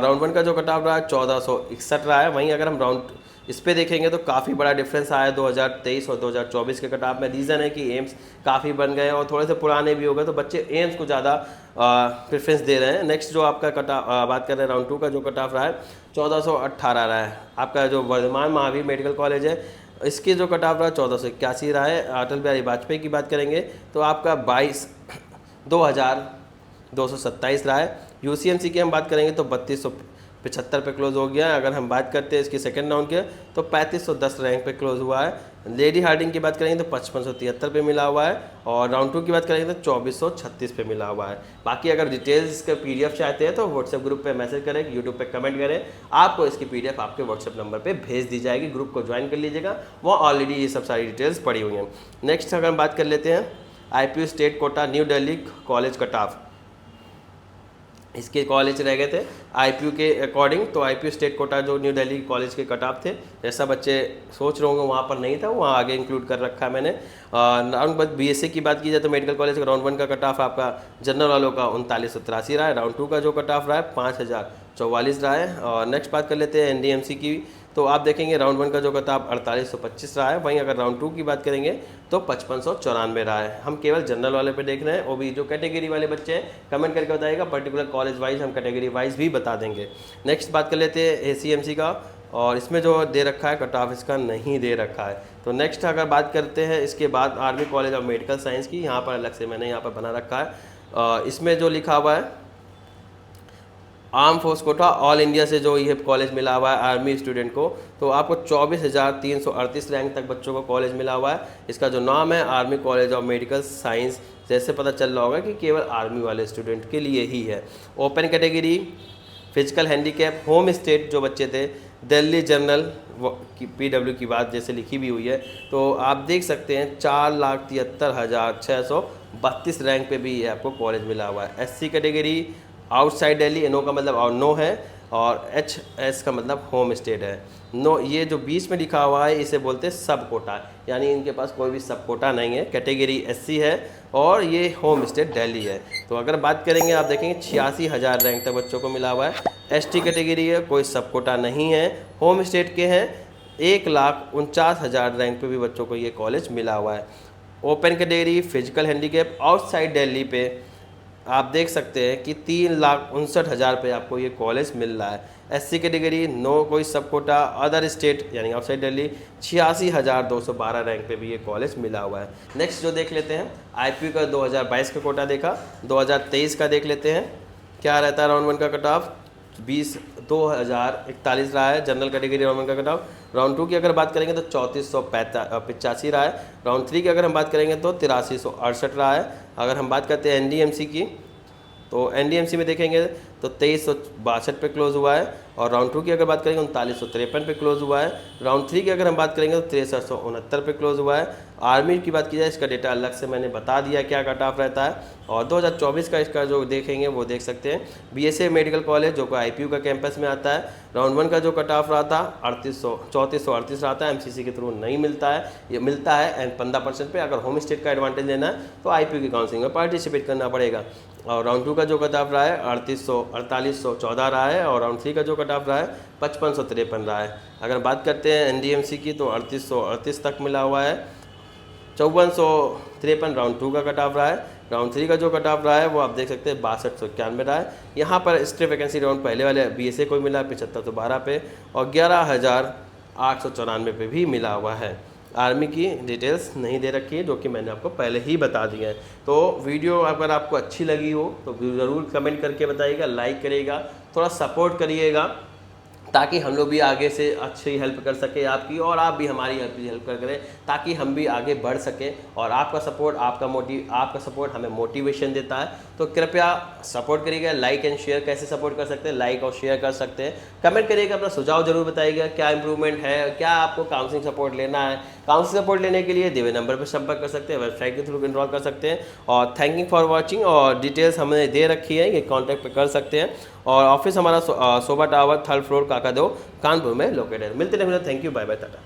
S1: राउंड 1 का जो कट ऑफ रहा है 1461 रहा है। वहीं अगर हम राउंड इस पे देखेंगे तो काफ़ी बड़ा डिफरेंस आया है 2023 और 2024 के कट ऑफ में। रीज़न है कि एम्स काफ़ी बन गए और थोड़े से पुराने भी हो गए तो बच्चे एम्स को ज़्यादा प्रेफरेंस दे रहे हैं। नेक्स्ट जो आपका कट ऑफ बात कर रहे हैं राउंड 2 का जो कट ऑफ रहा है 1418 रहा है। आपका जो वर्धमान महावीर मेडिकल कॉलेज है इसके जो कट ऑफ रहा है 1481 रहा है। अटल बिहारी वाजपेयी की बात करेंगे तो आपका 22,227 रहा है। UCMC की हम बात करेंगे तो 3275 पे क्लोज हो गया है। अगर हम बात करते हैं इसके सेकंड राउंड के तो 3510 रैंक पे क्लोज हुआ है। लेडी हार्डिंग की बात करेंगे तो 5573 पे मिला हुआ है। और राउंड 2 की बात करेंगे तो 2436 पे मिला हुआ है। बाकी अगर डिटेल्स का PDF चाहते हैं तो व्हाट्सएप ग्रुप पे मैसेज करें, यूट्यूब पे कमेंट करें, आपको इसकी PDF आपके व्हाट्सएप नंबर पे भेज दी जाएगी। ग्रुप को ज्वाइन कर लीजिएगा, वो ऑलरेडी ये सब सारी डिटेल्स पड़ी हुई हैं। नेक्स्ट अगर हम बात कर लेते हैं IPU state quota new Delhi college cut off. इसके कॉलेज रह गए थे IPU के अकॉर्डिंग, तो IPU स्टेट कोटा जो न्यू दिल्ली कॉलेज के कट ऑफ थे, जैसा बच्चे सोच रहे होंगे वहाँ पर नहीं था, वहाँ आगे इंक्लूड कर रखा है मैंने। राउंड BSc की बात की जाए तो मेडिकल कॉलेज का राउंड 1 का कट ऑफ आपका जनरल वालों का 3983 रहा है। राउंड 2 का जो कट ऑफ रहा है 44 रहा है। और नेक्स्ट बात कर लेते हैं एनडीएमसी की। तो आप देखेंगे राउंड 1 का जो कटाव 4825 रहा है, वहीं अगर राउंड 2 की बात करेंगे तो 5594 रहा है। हम केवल जनरल वाले पे देख रहे हैं, वो भी जो कैटेगरी वाले बच्चे हैं कमेंट करके बताइएगा, पर्टिकुलर कॉलेज वाइज हम कैटेगरी वाइज भी बता देंगे। नेक्स्ट बात कर लेते हैं एसीएमसी का, और इसमें जो दे रखा है कट ऑफ इसका नहीं दे रखा है। तो नेक्स्ट अगर बात करते हैं इसके बाद army college of Medical science की, यहाँ पर अलग से मैंने यहाँ पर बना रखा है। इसमें जो लिखा हुआ है arm force quota all India से जो ये कॉलेज मिला हुआ है आर्मी स्टूडेंट को, तो आपको 24,338 रैंक तक बच्चों को कॉलेज मिला हुआ है। इसका जो नाम है army college of Medical science, जैसे पता चल रहा होगा कि केवल आर्मी वाले स्टूडेंट के लिए ही है। Open category, physical handicap, home state जो बच्चे थे, दिल्ली जनरल की PW की बात जैसे लिखी भी हुई है, तो आप देख सकते हैं 4,73,632 रैंक पे भी ये आपको कॉलेज मिला हुआ है। SC category outside Delhi, NO का मतलब और नो है, और HS का मतलब होम स्टेट है। नो ये जो बीच में लिखा हुआ है इसे बोलते हैं सब कोटा, यानी इनके पास कोई भी सब कोटा नहीं है। कैटेगरी SC है और ये होम स्टेट दिल्ली है। तो अगर बात करेंगे आप देखेंगे 86,000 रैंक तक बच्चों को मिला हुआ है। ST कैटेगरी है, कोई सब कोटा नहीं है, होम स्टेट के हैं, 1,49,000 रैंक पे भी बच्चों को ये कॉलेज मिला हुआ है। Open category physical handicap outside Delhi पे आप देख सकते हैं कि 3,59,000 पे आपको ये कॉलेज मिल रहा है। SC कैटेगरी नो कोई सब कोटा, अदर स्टेट यानी आउटसाइड दिल्ली 86,212 रैंक पे भी ये कॉलेज मिला हुआ है। नेक्स्ट जो देख लेते हैं IPU का 2022 का कोटा देखा, 2023 का देख लेते हैं क्या रहता है। राउंड 1 का कट ऑफ 20,041 रहा है, जनरल कैटेगरी राउंड 1 का कट ऑफ। राउंड 2 की अगर बात करेंगे तो 3485 रहा है। राउंड 3 की अगर हम बात करेंगे तो 8368 रहा है। अगर हम बात करते हैं NDMC की, तो NDMC में देखेंगे तो 2362 पे क्लोज हुआ है, और राउंड 2 की अगर बात करेंगे 3953 पे क्लोज हुआ है। राउंड 3 की अगर हम बात करेंगे तो 6369 पे क्लोज हुआ है। आर्मी की बात की जाए इसका डेटा अलग से मैंने बता दिया क्या कट ऑफ रहता है। और 2024 का इसका जो देखेंगे वो देख सकते हैं BSA मेडिकल कॉलेज जो कि IPU का कैंपस में आता है। राउंड 1 का जो कट ऑफ रहा था 3438 रहा था, MCC के थ्रू नहीं मिलता है, ये मिलता है 15% पे। अगर होम स्टेट का एडवांटेज लेना है तो IPU की काउंसिलिंग में पार्टिसिपेट करना पड़ेगा। और राउंड 2 का जो कट ऑफ रहा है 4814 रहा है, और राउंड 3 का जो कट ऑफ रहा है 5553 रहा है। अगर बात करते हैं NDMC की तो 3838 तक मिला हुआ है, 5453 राउंड 2 का कट ऑफ रहा है। राउंड 3 का जो कट ऑफ रहा है वो आप देख सकते हैं 6291 रहा है। यहाँ पर स्ट्रे वैकेंसी राउंड पहले वाले BSA को मिला 7512 पे, और 11,894 पे भी मिला हुआ है। आर्मी की डिटेल्स नहीं दे रखी है जो कि मैंने आपको पहले ही बता दिया है। तो वीडियो अगर आपको अच्छी लगी हो तो ज़रूर कमेंट करके बताइएगा, लाइक करिएगा, थोड़ा सपोर्ट करिएगा, ताकि हम लोग भी आगे से अच्छी हेल्प कर सके आपकी, और आप भी हमारी हेल्प करें ताकि हम भी आगे बढ़ सकें। और आपका सपोर्ट आपका सपोर्ट हमें मोटिवेशन देता है। तो कृपया सपोर्ट करिएगा। लाइक एंड शेयर कैसे सपोर्ट कर सकते हैं, लाइक और शेयर कर सकते हैं, कमेंट करिएगा, अपना सुझाव जरूर बताइएगा क्या इंप्रूवमेंट है, क्या आपको काउंसलिंग सपोर्ट लेना है। काउंसलिंग सपोर्ट लेने के लिए दिए नंबर पर संपर्क कर सकते हैं, वेबसाइट के थ्रू इनरोल कर सकते हैं। और थैंक यू फॉर वॉचिंग, और डिटेल्स हमने दे रखी है, ये कॉन्टैक्ट कर सकते हैं। और ऑफिस हमारा Shobha tower 3rd floor Kakadeo Kanpur में लोकेटेड है। मिलते हैं, thank you, bye bye, Tata.